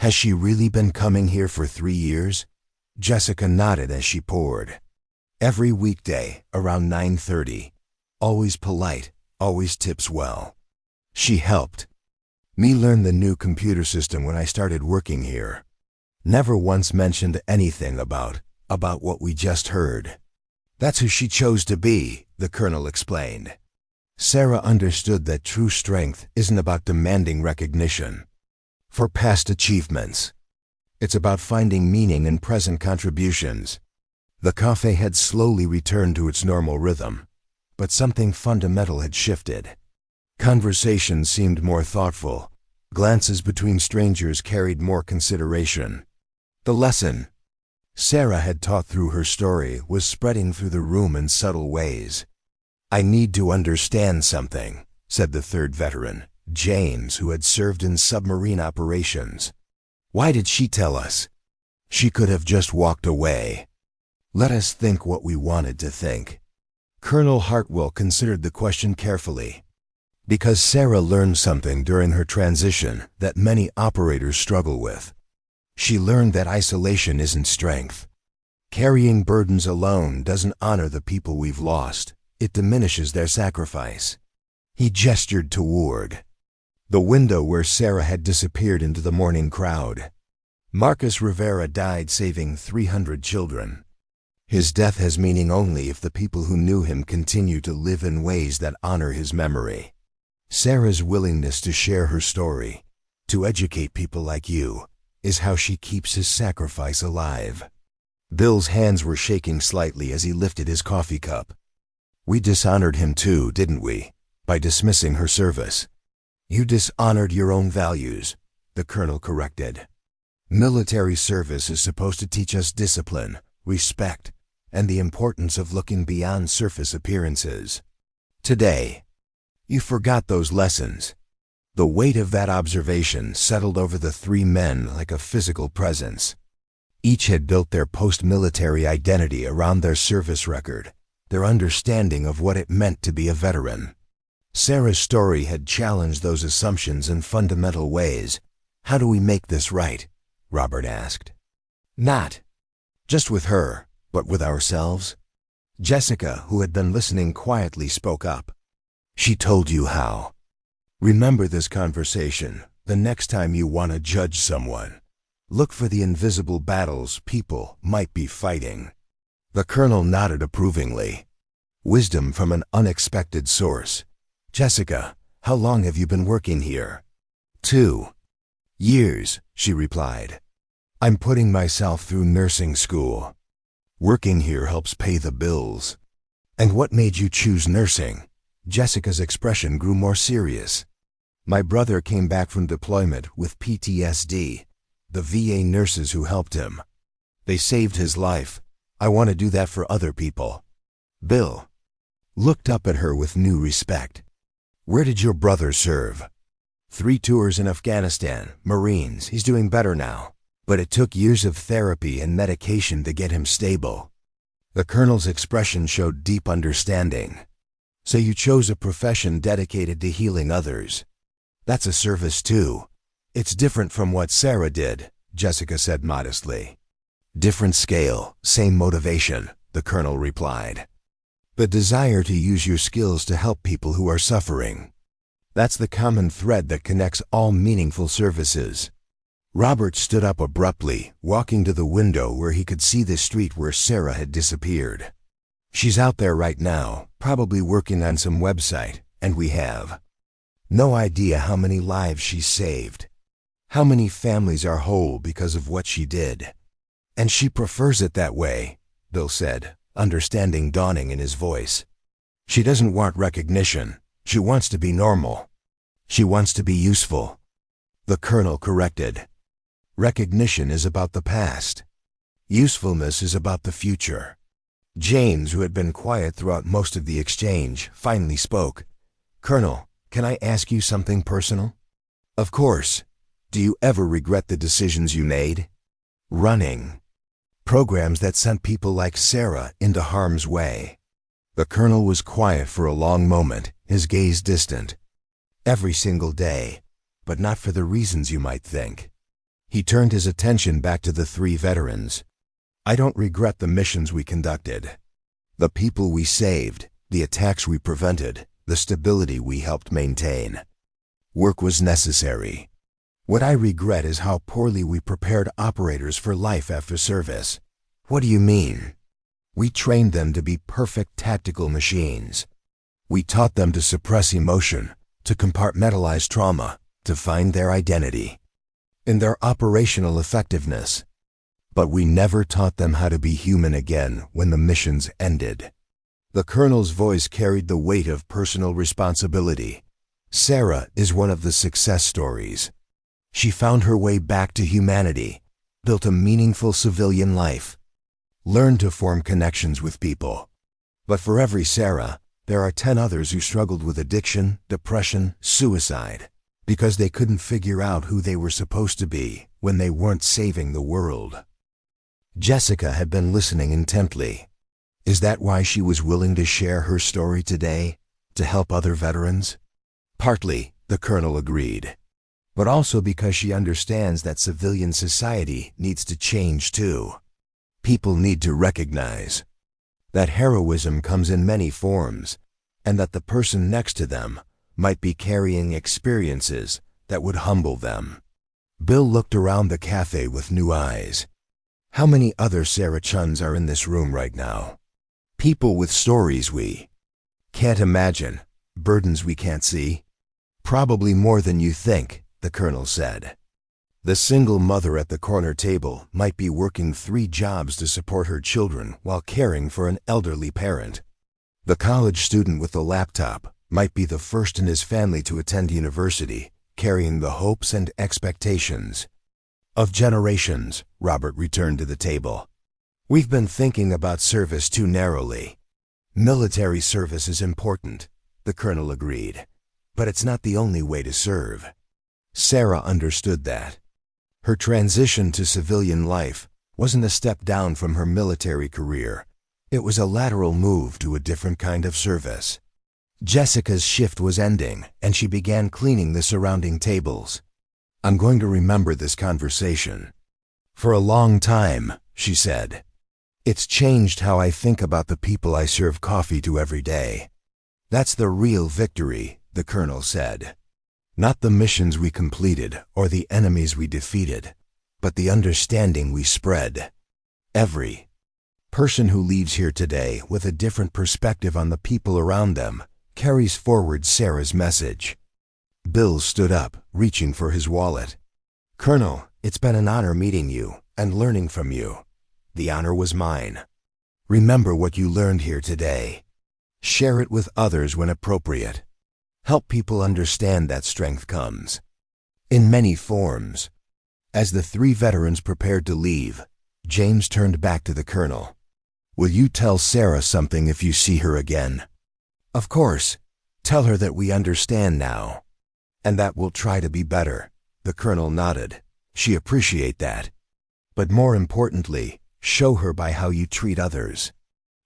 Has she really been coming here for 3 years? Jessica nodded as she poured. Every weekday, around 9:30. Always polite, always tips well. She helped me learn the new computer system when I started working here. Never once mentioned anything about what we just heard. That's who she chose to be, the colonel explained. Sarah understood that true strength isn't about demanding recognition for past achievements. It's about finding meaning in present contributions. The cafe had slowly returned to its normal rhythm, but something fundamental had shifted. Conversations seemed more thoughtful. Glances between strangers carried more consideration. The lesson Sarah had taught through her story was spreading through the room in subtle ways. "I need to understand something," said the third veteran, James, who had served in submarine operations. "Why did she tell us? She could have just walked away. Let us think what we wanted to think." Colonel Hartwell considered the question carefully. Because Sarah learned something during her transition that many operators struggle with. She learned that isolation isn't strength. Carrying burdens alone doesn't honor the people we've lost. It diminishes their sacrifice. He gestured toward the window where Sarah had disappeared into the morning crowd. Marcus Rivera died saving 300 children. His death has meaning only if the people who knew him continue to live in ways that honor his memory. Sarah's willingness to share her story, to educate people like you, is how she keeps his sacrifice alive. Bill's hands were shaking slightly as he lifted his coffee cup. "We dishonored him too, didn't we, by dismissing her service?" "You dishonored your own values," the colonel corrected. "Military service is supposed to teach us discipline, respect, and the importance of looking beyond surface appearances. Today, you forgot those lessons." The weight of that observation settled over the three men like a physical presence. Each had built their post-military identity around their service record, their understanding of what it meant to be a veteran. Sarah's story had challenged those assumptions in fundamental ways. "How do we make this right?" Robert asked. "Not just with her, but with ourselves." Jessica, who had been listening quietly, spoke up. "She told you how. Remember this conversation the next time you want to judge someone. Look for the invisible battles people might be fighting." The colonel nodded approvingly. Wisdom from an unexpected source. "Jessica, how long have you been working here?" 2 years, she replied. "I'm putting myself through nursing school. Working here helps pay the bills." "And what made you choose nursing?" Jessica's expression grew more serious. "My brother came back from deployment with PTSD. The VA nurses who helped him. They saved his life. I want to do that for other people." Bill looked up at her with new respect. "Where did your brother serve?" 3 tours in Afghanistan, Marines. He's doing better now. But it took years of therapy and medication to get him stable." The colonel's expression showed deep understanding. "So you chose a profession dedicated to healing others. That's a service too. It's different from what Sarah did," Jessica said modestly. "Different scale, same motivation," the colonel replied. "The desire to use your skills to help people who are suffering. That's the common thread that connects all meaningful services." Robert stood up abruptly, walking to the window where he could see the street where Sarah had disappeared. "She's out there right now, probably working on some website, and we have no idea how many lives she's saved. How many families are whole because of what she did. And she prefers it that way," Bill said, understanding dawning in his voice. "She doesn't want recognition. She wants to be normal. She wants to be useful." The colonel corrected. "Recognition is about the past. Usefulness is about the future." James, who had been quiet throughout most of the exchange, finally spoke. "Colonel, can I ask you something personal?" "Of course. Do you ever regret the decisions you made? Running programs that sent people like Sarah into harm's way." The colonel was quiet for a long moment, his gaze distant. "Every single day. but not for the reasons you might think. He turned his attention back to the three veterans. I don't regret the missions we conducted. The people we saved, the attacks we prevented, the stability we helped maintain. Work was necessary. What I regret is how poorly we prepared operators for life after service. What do you mean? We trained them to be perfect tactical machines. We taught them to suppress emotion, to compartmentalize trauma, to find their identity in their operational effectiveness. But we never taught them how to be human again when the missions ended. The colonel's voice carried the weight of personal responsibility. Sarah is one of the success stories. She found her way back to humanity, built a meaningful civilian life, learned to form connections with people. But for every Sarah, there are 10 others who struggled with addiction, depression, suicide, because they couldn't figure out who they were supposed to be when they weren't saving the world. Jessica had been listening intently. Is that why she was willing to share her story today, to help other veterans? Partly, the colonel agreed, but also because she understands that civilian society needs to change too. People need to recognize that heroism comes in many forms, and that the person next to them might be carrying experiences that would humble them. Bill looked around the cafe with new eyes. How many other Sarah Chuns are in this room right now? People with stories we can't imagine, burdens we can't see. Probably more than you think, the colonel said. The single mother at the corner table might be working 3 jobs to support her children while caring for an elderly parent. The college student with the laptop might be the first in his family to attend university, carrying the hopes and expectations of generations. Robert returned to the table. We've been thinking about service too narrowly. Military service is important, the colonel agreed, but it's not the only way to serve. Sarah understood that. Her transition to civilian life wasn't a step down from her military career. It was a lateral move to a different kind of service. Jessica's shift was ending, and she began cleaning the surrounding tables. I'm going to remember this conversation for a long time, she said. It's changed how I think about the people I serve coffee to every day. That's the real victory, the colonel said. Not the missions we completed or the enemies we defeated, but the understanding we spread. Every person who leaves here today with a different perspective on the people around them carries forward Sarah's message. Bill stood up, reaching for his wallet. Colonel, it's been an honor meeting you and learning from you. The honor was mine. Remember what you learned here today. Share it with others when appropriate. Help people understand that strength comes in many forms. As the 3 veterans prepared to leave, James turned back to the colonel. Will you tell Sarah something if you see her again? Of course. Tell her that we understand now, and that we'll try to be better. The colonel nodded. She appreciate that. But more importantly, show her by how you treat others.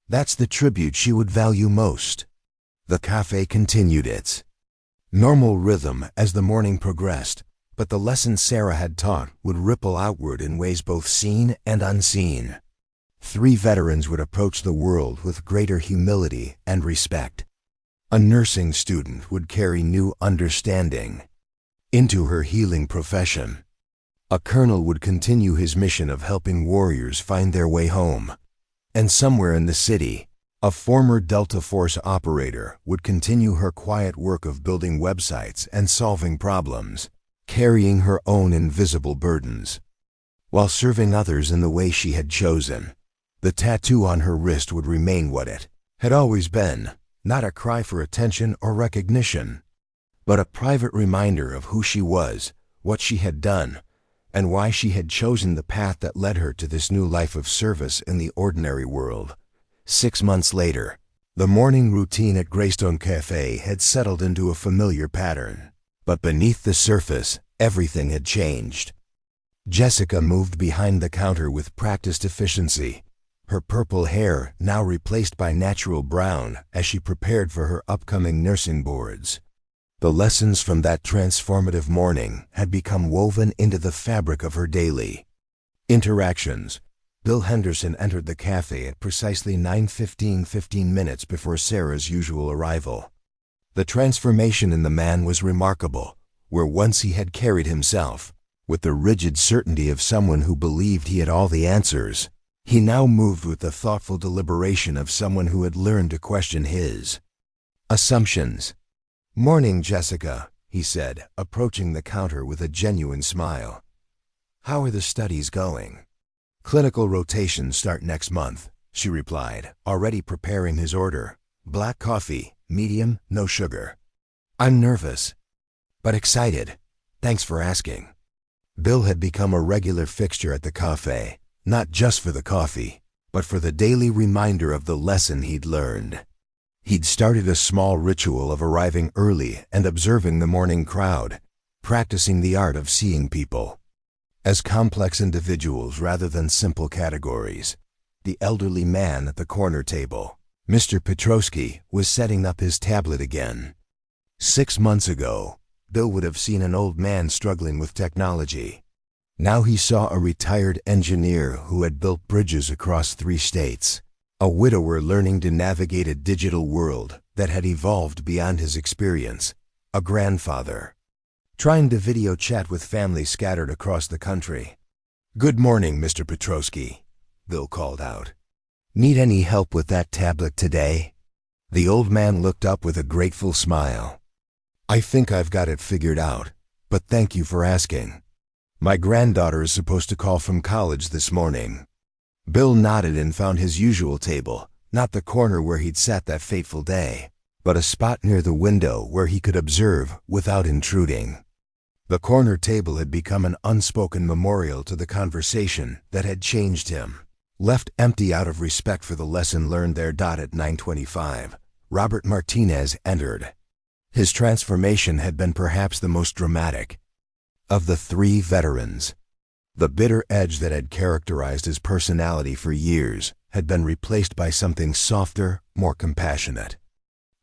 That's the tribute she would value most. The cafe continued its normal rhythm as the morning progressed, but the lessons Sarah had taught would ripple outward in ways both seen and unseen. 3 veterans would approach the world with greater humility and respect. A nursing student would carry new understanding into her healing profession. A colonel would continue his mission of helping warriors find their way home. And somewhere in the city, a former Delta Force operator would continue her quiet work of building websites and solving problems, carrying her own invisible burdens, while serving others in the way she had chosen. The tattoo on her wrist would remain what it had always been, not a cry for attention or recognition, but a private reminder of who she was, what she had done, and why she had chosen the path that led her to this new life of service in the ordinary world. 6 months later, the morning routine at Greystone Cafe had settled into a familiar pattern. But beneath the surface, everything had changed. Jessica moved behind the counter with practiced efficiency, her purple hair now replaced by natural brown as she prepared for her upcoming nursing boards. The lessons from that transformative morning had become woven into the fabric of her daily interactions. Bill Henderson entered the cafe at precisely 9:15 minutes before Sarah's usual arrival. The transformation in the man was remarkable. Where once he had carried himself with the rigid certainty of someone who believed he had all the answers, he now moved with the thoughtful deliberation of someone who had learned to question his assumptions. "Morning, Jessica," he said, approaching the counter with a genuine smile. "How are the studies going?" "Clinical rotations start next month," she replied, already preparing his order. "Black coffee, medium, no sugar." "I'm nervous, but excited. Thanks for asking." Bill had become a regular fixture at the cafe, not just for the coffee, but for the daily reminder of the lesson he'd learned. He'd started a small ritual of arriving early and observing the morning crowd, practicing the art of seeing people as complex individuals rather than simple categories. The elderly man at the corner table, Mr. Petrosky, was setting up his tablet again. 6 months ago, Bill would have seen an old man struggling with technology. Now he saw a retired engineer who had built bridges across 3 states, a widower learning to navigate a digital world that had evolved beyond his experience, a grandfather trying to video chat with family scattered across the country. "Good morning, Mr. Petrosky," Bill called out. "Need any help with that tablet today?" The old man looked up with a grateful smile. "I think I've got it figured out, but thank you for asking. My granddaughter is supposed to call from college this morning." Bill nodded and found his usual table, not the corner where he'd sat that fateful day, but a spot near the window where he could observe without intruding. The corner table had become an unspoken memorial to the conversation that had changed him. Left empty out of respect for the lesson learned there. At 9:25, Robert Martinez entered. His transformation had been perhaps the most dramatic of the 3 veterans. The bitter edge that had characterized his personality for years had been replaced by something softer, more compassionate.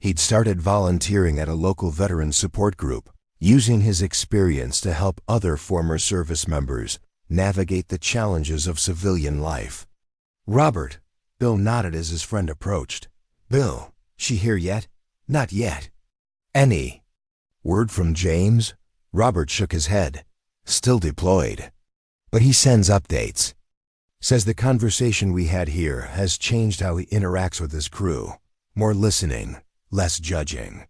He'd started volunteering at a local veteran support group, using his experience to help other former service members navigate the challenges of civilian life. "Robert," Bill nodded as his friend approached. "Bill, she here yet?" "Not yet." "Any word from James?" Robert shook his head. "Still deployed. But he sends updates. Says the conversation we had here has changed how he interacts with his crew. More listening, less judging."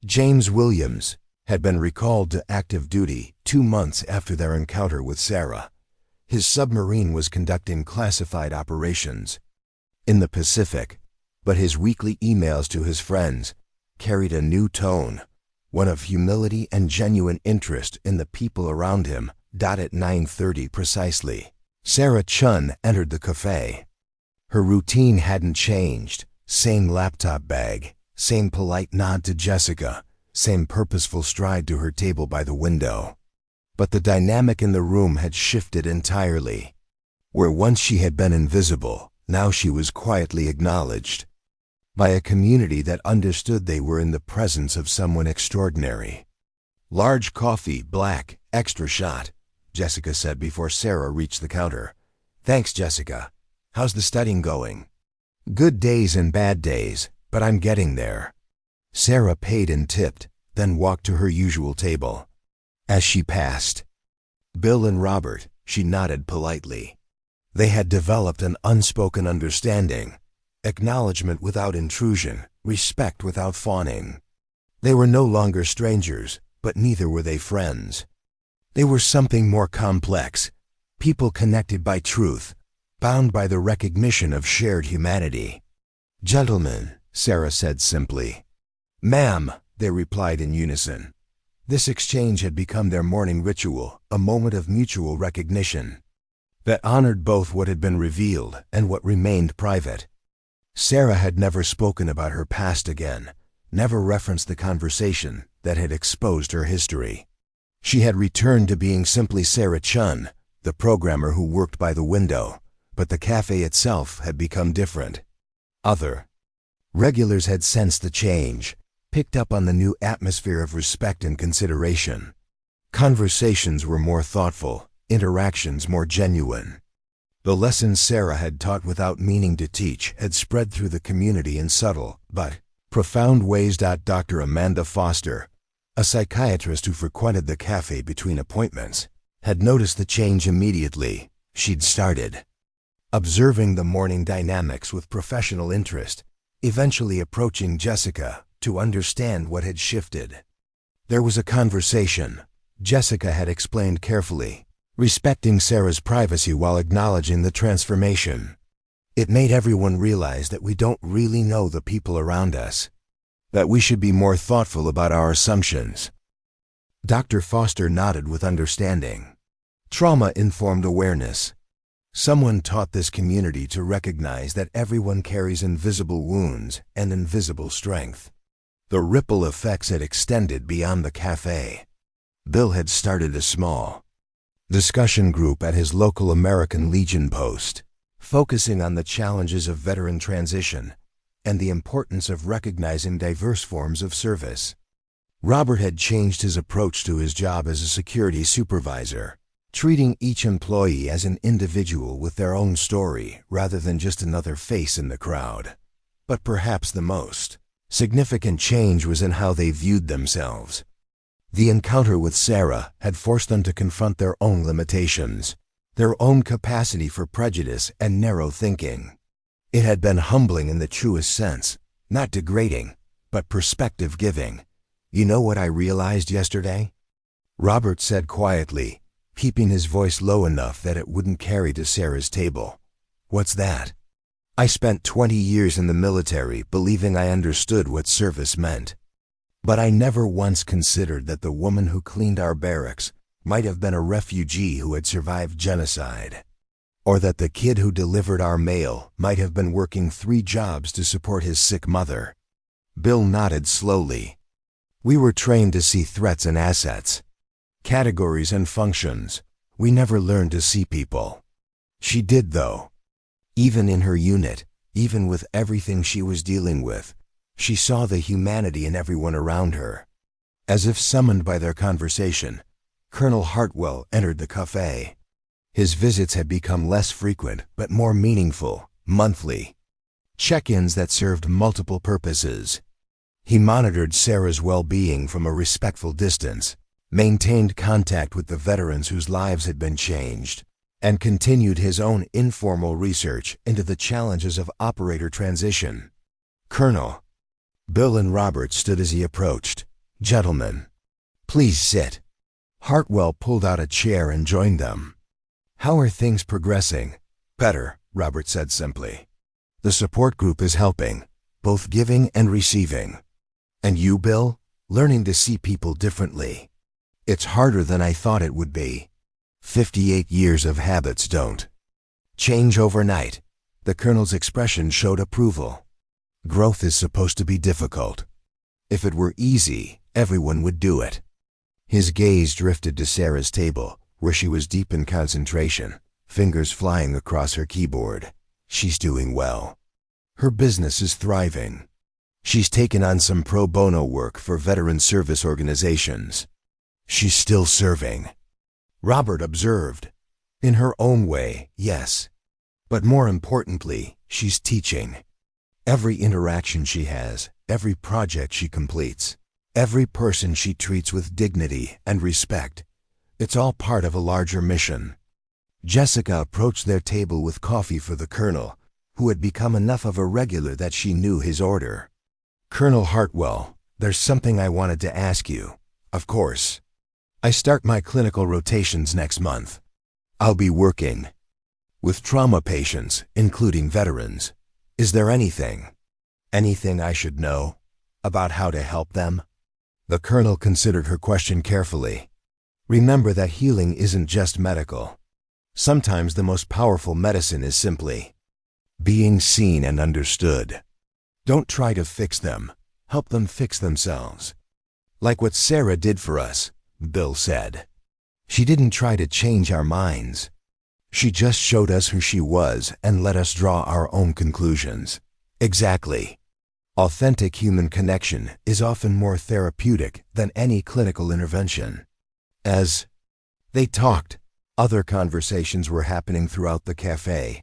James Williams had been recalled to active duty 2 months after their encounter with Sarah. His submarine was conducting classified operations in the Pacific, but his weekly emails to his friends carried a new tone, one of humility and genuine interest in the people around him. At 9:30 precisely, Sarah Chun entered the cafe. Her routine hadn't changed. Same laptop bag, same polite nod to Jessica, same purposeful stride to her table by the window. But the dynamic in the room had shifted entirely. Where once she had been invisible, now she was quietly acknowledged by a community that understood they were in the presence of someone extraordinary. "Large coffee, black, extra shot," Jessica said before Sarah reached the counter. "Thanks, Jessica. How's the studying going?" "Good days and bad days, but I'm getting there." Sarah paid and tipped, then walked to her usual table. As she passed Bill and Robert, she nodded politely. They had developed an unspoken understanding, acknowledgement without intrusion, respect without fawning. They were no longer strangers, but neither were they friends. They were something more complex, people connected by truth, bound by the recognition of shared humanity. "Gentlemen," Sarah said simply. "Ma'am," they replied in unison. This exchange had become their morning ritual, a moment of mutual recognition that honored both what had been revealed and what remained private. Sarah had never spoken about her past again, never referenced the conversation that had exposed her history. She had returned to being simply Sarah Chun, the programmer who worked by the window, but the cafe itself had become different. Other regulars had sensed the change. picked up on the new atmosphere of respect and consideration. Conversations were more thoughtful, interactions more genuine. The lessons Sarah had taught without meaning to teach had spread through the community in subtle but profound ways. Dr. Amanda Foster, a psychiatrist who frequented the cafe between appointments, had noticed the change immediately. She'd started observing the morning dynamics with professional interest, eventually approaching Jessica to understand what had shifted. There was a conversation. Jessica had explained carefully, respecting Sarah's privacy while acknowledging the transformation. It made everyone realize that we don't really know the people around us, that we should be more thoughtful about our assumptions. Dr. Foster nodded with understanding. Trauma-informed awareness. Someone taught this community to recognize that everyone carries invisible wounds and invisible strength. The ripple effects had extended beyond the cafe. Bill had started a small discussion group at his local American Legion post, focusing on the challenges of veteran transition and the importance of recognizing diverse forms of service. Robert had changed his approach to his job as a security supervisor, treating each employee as an individual with their own story rather than just another face in the crowd. But perhaps the most significant change was in how they viewed themselves. The encounter with Sarah had forced them to confront their own limitations, their own capacity for prejudice and narrow thinking. It had been humbling in the truest sense, not degrading, but perspective-giving. "You know what I realized yesterday?" Robert said quietly, keeping his voice low enough that it wouldn't carry to Sarah's table. "What's that?" "I spent 20 years in the military believing I understood what service meant. But I never once considered that the woman who cleaned our barracks might have been a refugee who had survived genocide, or that the kid who delivered our mail might have been working 3 jobs to support his sick mother." Bill nodded slowly. "We were trained to see threats and assets, categories and functions. We never learned to see people. She did, though. Even in her unit, even with everything she was dealing with, she saw the humanity in everyone around her." As if summoned by their conversation, Colonel Hartwell entered the cafe. His visits had become less frequent but more meaningful, monthly. Check-ins that served multiple purposes. He monitored Sarah's well-being from a respectful distance, maintained contact with the veterans whose lives had been changed, and continued his own informal research into the challenges of operator transition. "Colonel." Bill and Robert stood as he approached. "Gentlemen, please sit." Hartwell pulled out a chair and joined them. "How are things progressing?" "Better," Robert said simply. "The support group is helping, both giving and receiving." "And you, Bill?" "Learning to see people differently. It's harder than I thought it would be. 58 years of habits don't change overnight." The colonel's expression showed approval. "Growth is supposed to be difficult. If it were easy, everyone would do it." His gaze drifted to Sarah's table, where she was deep in concentration, fingers flying across her keyboard. "She's doing well. Her business is thriving. She's taken on some pro bono work for veteran service organizations. She's still serving." Robert observed. "In her own way, yes. But more importantly, she's teaching. Every interaction she has, every project she completes, every person she treats with dignity and respect, it's all part of a larger mission." Jessica approached their table with coffee for the colonel, who had become enough of a regular that she knew his order. "Colonel Hartwell, there's something I wanted to ask you." "Of course." "I start my clinical rotations next month. I'll be working with trauma patients, including veterans. Is there anything I should know about how to help them?" The colonel considered her question carefully. "Remember that healing isn't just medical. Sometimes the most powerful medicine is simply being seen and understood. Don't try to fix them. Help them fix themselves. Like what Sarah did for us," Bill said. "She didn't try to change our minds. She just showed us who she was and let us draw our own conclusions." "Exactly. Authentic human connection is often more therapeutic than any clinical intervention. As they talked, other conversations were happening throughout the cafe.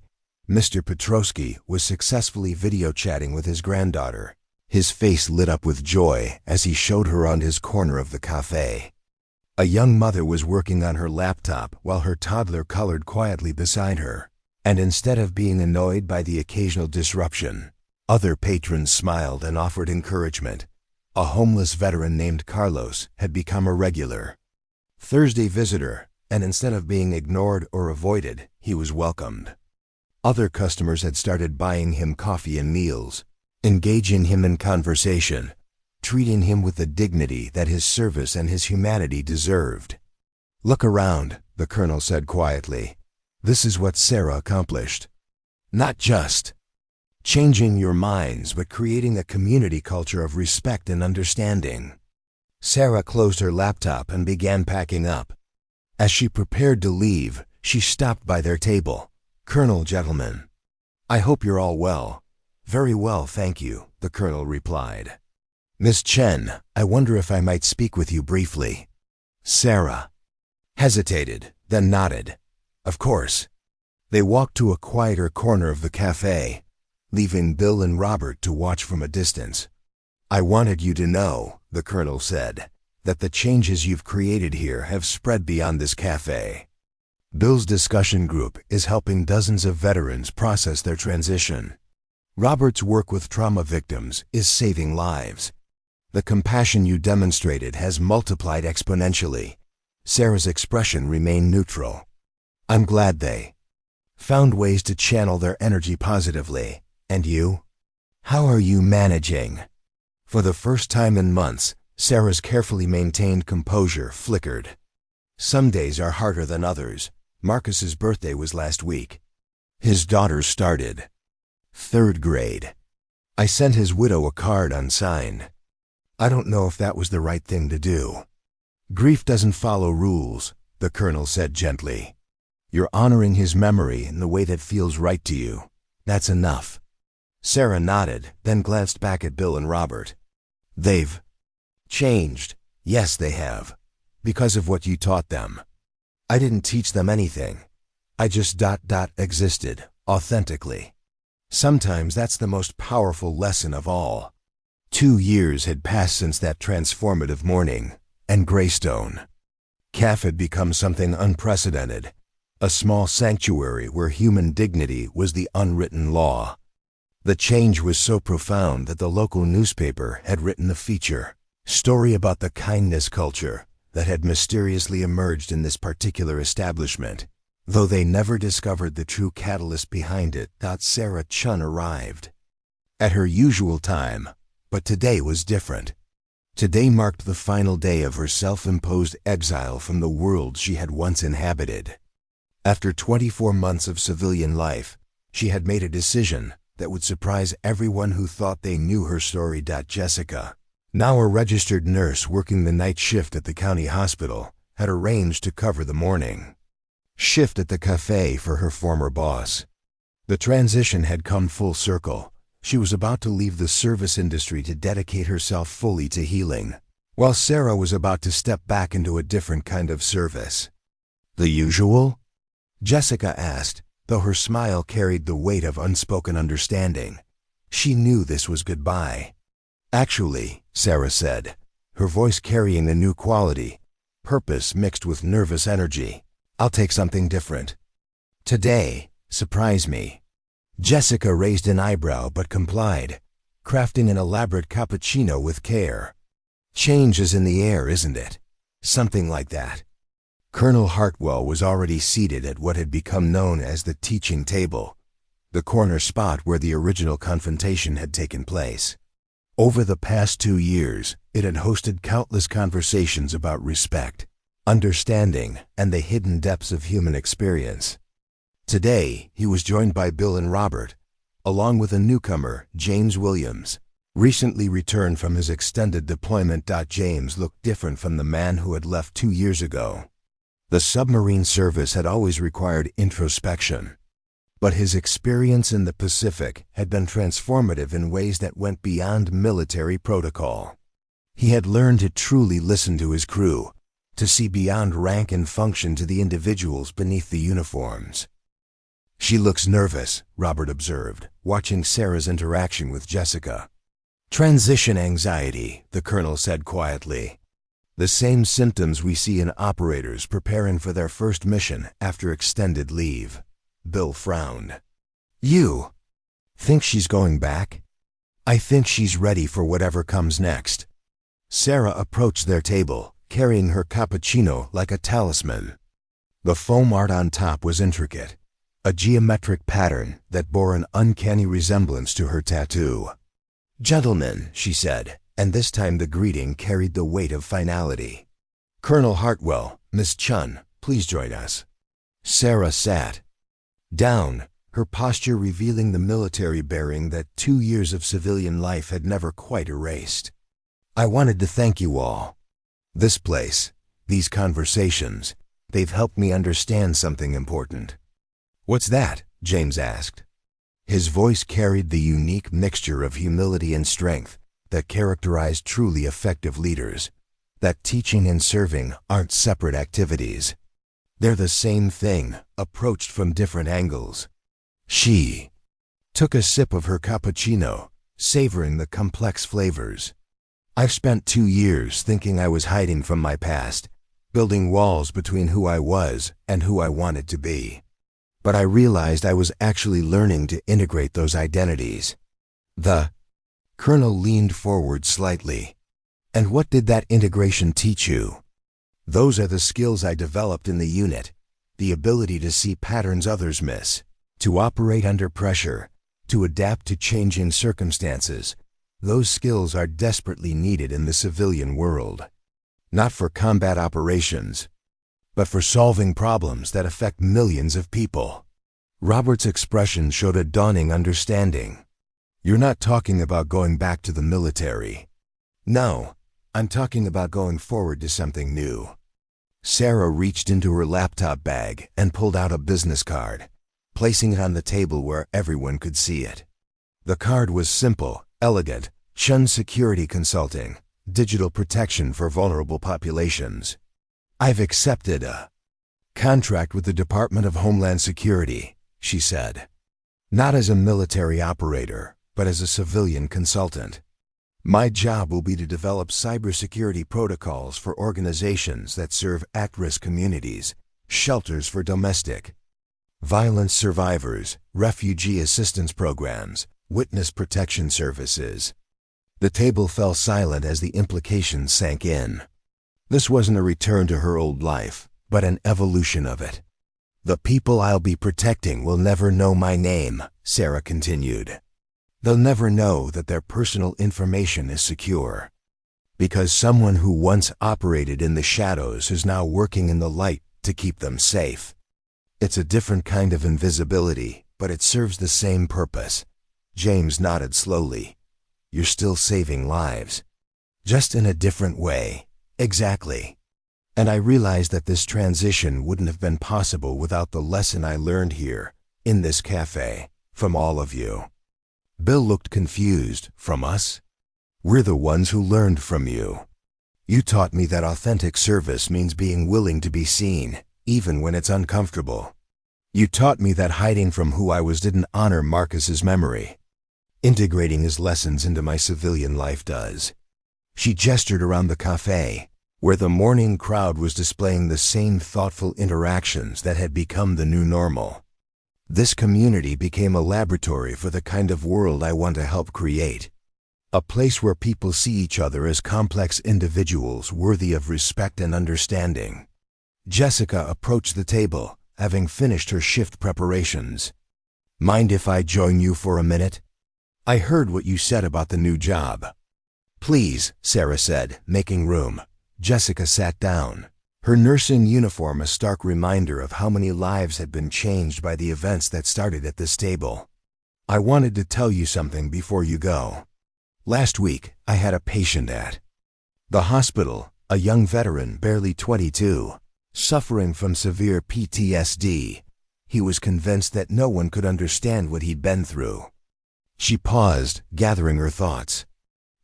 Mr. Petrosky was successfully video chatting with his granddaughter. His face lit up with joy as he showed her on his corner of the cafe. A young mother was working on her laptop while her toddler colored quietly beside her. And instead of being annoyed by the occasional disruption, other patrons smiled and offered encouragement. A homeless veteran named Carlos had become a regular Thursday visitor, and instead of being ignored or avoided, he was welcomed. Other customers had started buying him coffee and meals, engaging him in conversation, treating him with the dignity that his service and his humanity deserved. "Look around," the colonel said quietly. "This is what Sarah accomplished. Not just changing your minds, but creating a community culture of respect and understanding." Sarah closed her laptop and began packing up. As she prepared to leave, she stopped by their table. "Colonel, gentlemen, I hope you're all well." "Very well, thank you," the colonel replied. "Miss Chen, I wonder if I might speak with you briefly." Sarah hesitated, then nodded. "Of course." They walked to a quieter corner of the cafe, leaving Bill and Robert to watch from a distance. "I wanted you to know," the colonel said, "that the changes you've created here have spread beyond this cafe. Bill's discussion group is helping dozens of veterans process their transition. Robert's work with trauma victims is saving lives. The compassion you demonstrated has multiplied exponentially." Sarah's expression remained neutral. "I'm glad they found ways to channel their energy positively. And you? How are you managing?" For the first time in months, Sarah's carefully maintained composure flickered. "Some days are harder than others. Marcus's birthday was last week. His daughter started 3rd grade. I sent his widow a card unsigned. I don't know if that was the right thing to do." "Grief doesn't follow rules," the colonel said gently. "You're honoring his memory in the way that feels right to you. That's enough." Sarah nodded, then glanced back at Bill and Robert. "They've changed." "Yes, they have. Because of what you taught them." "I didn't teach them anything. I just existed, authentically. Sometimes that's the most powerful lesson of all." 2 years had passed since that transformative morning, and Greystone CAF had become something unprecedented, a small sanctuary where human dignity was the unwritten law. The change was so profound that the local newspaper had written a feature story about the kindness culture that had mysteriously emerged in this particular establishment. Though they never discovered the true catalyst behind it, Sarah Chun arrived at her usual time, but today was different. Today marked the final day of her self-imposed exile from the world she had once inhabited. After 24 months of civilian life, she had made a decision that would surprise everyone who thought they knew her story. Jessica, now a registered nurse working the night shift at the county hospital, had arranged to cover the morning shift at the cafe for her former boss. The transition had come full circle. She was about to leave the service industry to dedicate herself fully to healing, while Sarah was about to step back into a different kind of service. "The usual?" Jessica asked, though her smile carried the weight of unspoken understanding. She knew this was goodbye. "Actually," Sarah said, her voice carrying a new quality, purpose mixed with nervous energy, "I'll take something different. Today, surprise me." Jessica raised an eyebrow but complied, crafting an elaborate cappuccino with care. "Change is in the air, isn't it?" "Something like that." Colonel Hartwell was already seated at what had become known as the teaching table, the corner spot where the original confrontation had taken place. Over the past 2 years, it had hosted countless conversations about respect, understanding, and the hidden depths of human experience. Today, he was joined by Bill and Robert, along with a newcomer, James Williams, recently returned from his extended deployment. James looked different from the man who had left 2 years ago. The submarine service had always required introspection. But his experience in the Pacific had been transformative in ways that went beyond military protocol. He had learned to truly listen to his crew, to see beyond rank and function to the individuals beneath the uniforms. "She looks nervous," Robert observed, watching Sarah's interaction with Jessica. "Transition anxiety," the colonel said quietly. "The same symptoms we see in operators preparing for their first mission after extended leave." Bill frowned. "You think she's going back?" "I think she's ready for whatever comes next." Sarah approached their table, carrying her cappuccino like a talisman. The foam art on top was intricate, a geometric pattern that bore an uncanny resemblance to her tattoo. "Gentlemen," she said, and this time the greeting carried the weight of finality. "Colonel Hartwell, Miss Chun, please join us." Sarah sat down, her posture revealing the military bearing that 2 years of civilian life had never quite erased. "I wanted to thank you all. This place, these conversations, they've helped me understand something important." "What's that?" James asked. His voice carried the unique mixture of humility and strength that characterized truly effective leaders, that teaching and serving aren't separate activities. They're the same thing, approached from different angles. She took a sip of her cappuccino, savoring the complex flavors. "I've spent 2 years thinking I was hiding from my past, building walls between who I was and who I wanted to be. But I realized I was actually learning to integrate those identities." The colonel leaned forward slightly. "And what did that integration teach you?" "Those are the skills I developed in the unit, the ability to see patterns others miss, to operate under pressure, to adapt to changing circumstances. Those skills are desperately needed in the civilian world. Not for combat operations, but for solving problems that affect millions of people." Robert's expression showed a dawning understanding. "You're not talking about going back to the military." "No, I'm talking about going forward to something new." Sarah reached into her laptop bag and pulled out a business card, placing it on the table where everyone could see it. The card was simple, elegant: Chun Security Consulting, digital protection for vulnerable populations. "I've accepted a contract with the Department of Homeland Security," she said. "Not as a military operator, but as a civilian consultant. My job will be to develop cybersecurity protocols for organizations that serve at-risk communities, shelters for domestic violence survivors, refugee assistance programs, witness protection services." The table fell silent as the implications sank in. This wasn't a return to her old life, but an evolution of it. "The people I'll be protecting will never know my name," Sarah continued. "They'll never know that their personal information is secure. Because someone who once operated in the shadows is now working in the light to keep them safe. It's a different kind of invisibility, but it serves the same purpose." James nodded slowly. "You're still saving lives. Just in a different way." "Exactly. And I realized that this transition wouldn't have been possible without the lesson I learned here, in this cafe, from all of you." Bill looked confused. "From us?" "We're the ones who learned from you. You taught me that authentic service means being willing to be seen, even when it's uncomfortable. You taught me that hiding from who I was didn't honor Marcus's memory. Integrating his lessons into my civilian life does." She gestured around the cafe, where the morning crowd was displaying the same thoughtful interactions that had become the new normal. "This community became a laboratory for the kind of world I want to help create. A place where people see each other as complex individuals worthy of respect and understanding." Jessica approached the table, having finished her shift preparations. "Mind if I join you for a minute? I heard what you said about the new job." "Please," Sarah said, making room. Jessica sat down, her nursing uniform a stark reminder of how many lives had been changed by the events that started at this table. "I wanted to tell you something before you go. Last week, I had a patient at the hospital, a young veteran barely 22, suffering from severe PTSD. He was convinced that no one could understand what he'd been through. She paused, gathering her thoughts.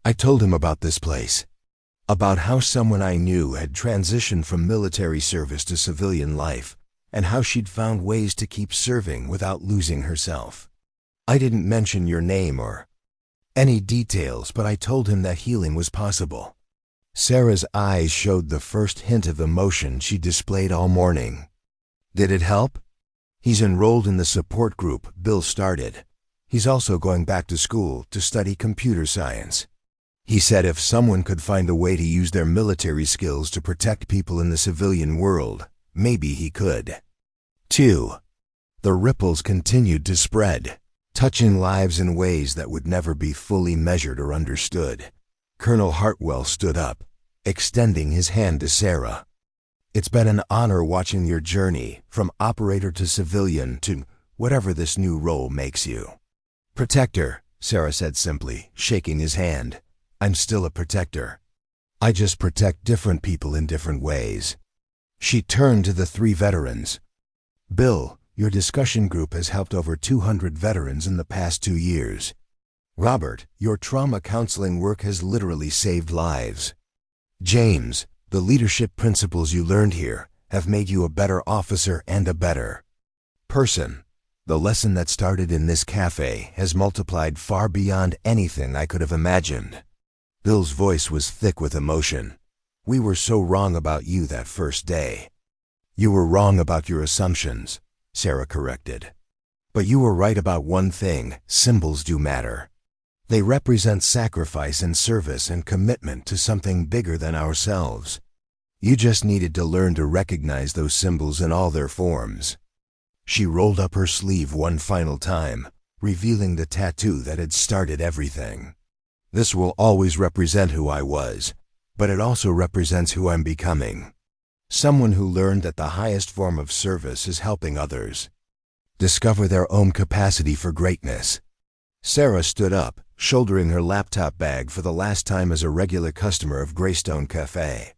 I told him about this place. About how someone I knew had transitioned from military service to civilian life, and how she'd found ways to keep serving without losing herself. I didn't mention your name or any details, but I told him that healing was possible. Sarah's eyes showed the first hint of emotion she displayed all morning. Did it help? He's enrolled in the support group Bill started. He's also going back to school to study computer science. He said if someone could find a way to use their military skills to protect people in the civilian world, maybe he could. 2. The ripples continued to spread, touching lives in ways that would never be fully measured or understood. Colonel Hartwell stood up, extending his hand to Sarah. It's been an honor watching your journey from operator to civilian to whatever this new role makes you. Protector, Sarah said simply, shaking his hand. I'm still a protector. I just protect different people in different ways. She turned to the 3 veterans. Bill, your discussion group has helped over 200 veterans in the past 2 years. Robert, your trauma counseling work has literally saved lives. James, the leadership principles you learned here have made you a better officer and a better person. The lesson that started in this cafe has multiplied far beyond anything I could have imagined. Bill's voice was thick with emotion. We were so wrong about you that first day. You were wrong about your assumptions, Sarah corrected. But you were right about one thing: symbols do matter. They represent sacrifice and service and commitment to something bigger than ourselves. You just needed to learn to recognize those symbols in all their forms. She rolled up her sleeve one final time, revealing the tattoo that had started everything. This will always represent who I was, but it also represents who I'm becoming. Someone who learned that the highest form of service is helping others discover their own capacity for greatness. Sarah stood up, shouldering her laptop bag for the last time as a regular customer of Greystone Cafe.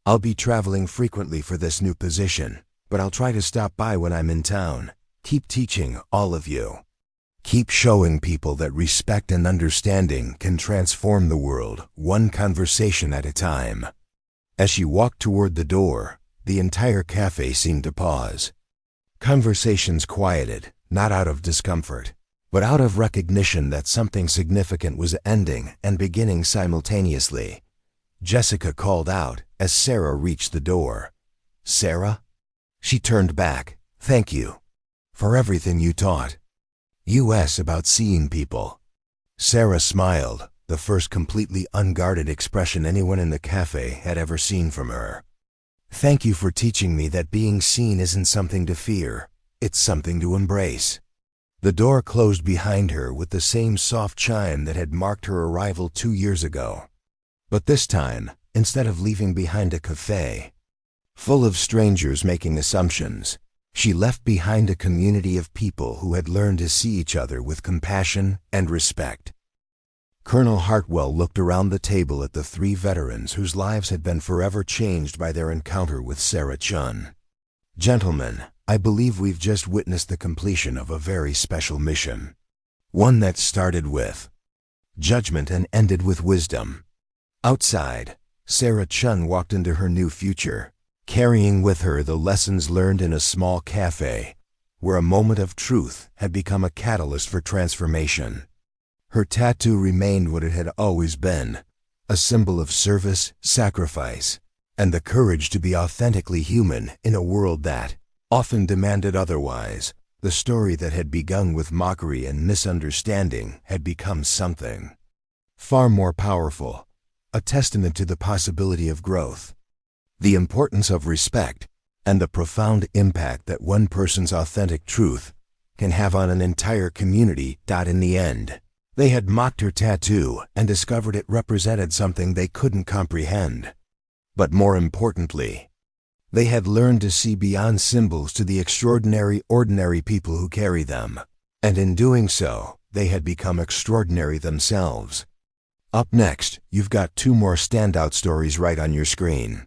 I'll be traveling frequently for this new position, but I'll try to stop by when I'm in town. Keep teaching, all of you. Keep showing people that respect and understanding can transform the world, one conversation at a time. As she walked toward the door, the entire cafe seemed to pause. Conversations quieted, not out of discomfort, but out of recognition that something significant was ending and beginning simultaneously. Jessica called out as Sarah reached the door. Sarah? She turned back. Thank you for everything you taught us about seeing people. Sarah smiled, the first completely unguarded expression anyone in the cafe had ever seen from her. Thank you for teaching me that being seen isn't something to fear, it's something to embrace. The door closed behind her with the same soft chime that had marked her arrival 2 years ago. But this time, instead of leaving behind a cafe full of strangers making assumptions, she left behind a community of people who had learned to see each other with compassion and respect. Colonel Hartwell looked around the table at the 3 veterans whose lives had been forever changed by their encounter with Sarah Chun. Gentlemen, I believe we've just witnessed the completion of a very special mission. One that started with judgment and ended with wisdom. Outside, Sarah Chun walked into her new future, carrying with her the lessons learned in a small cafe, where a moment of truth had become a catalyst for transformation. Her tattoo remained what it had always been, a symbol of service, sacrifice, and the courage to be authentically human in a world that often demanded otherwise. The story that had begun with mockery and misunderstanding had become something far more powerful, a testament to the possibility of growth, the importance of respect, and the profound impact that one person's authentic truth can have on an entire community. In the end, they had mocked her tattoo and discovered it represented something they couldn't comprehend. But more importantly, they had learned to see beyond symbols to the extraordinary, ordinary people who carry them. And in doing so, they had become extraordinary themselves. Up next, you've got 2 more standout stories right on your screen.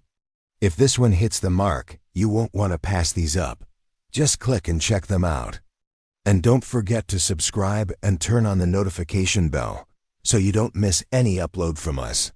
If this one hits the mark, you won't want to pass these up. Just click and check them out. And don't forget to subscribe and turn on the notification bell so you don't miss any upload from us.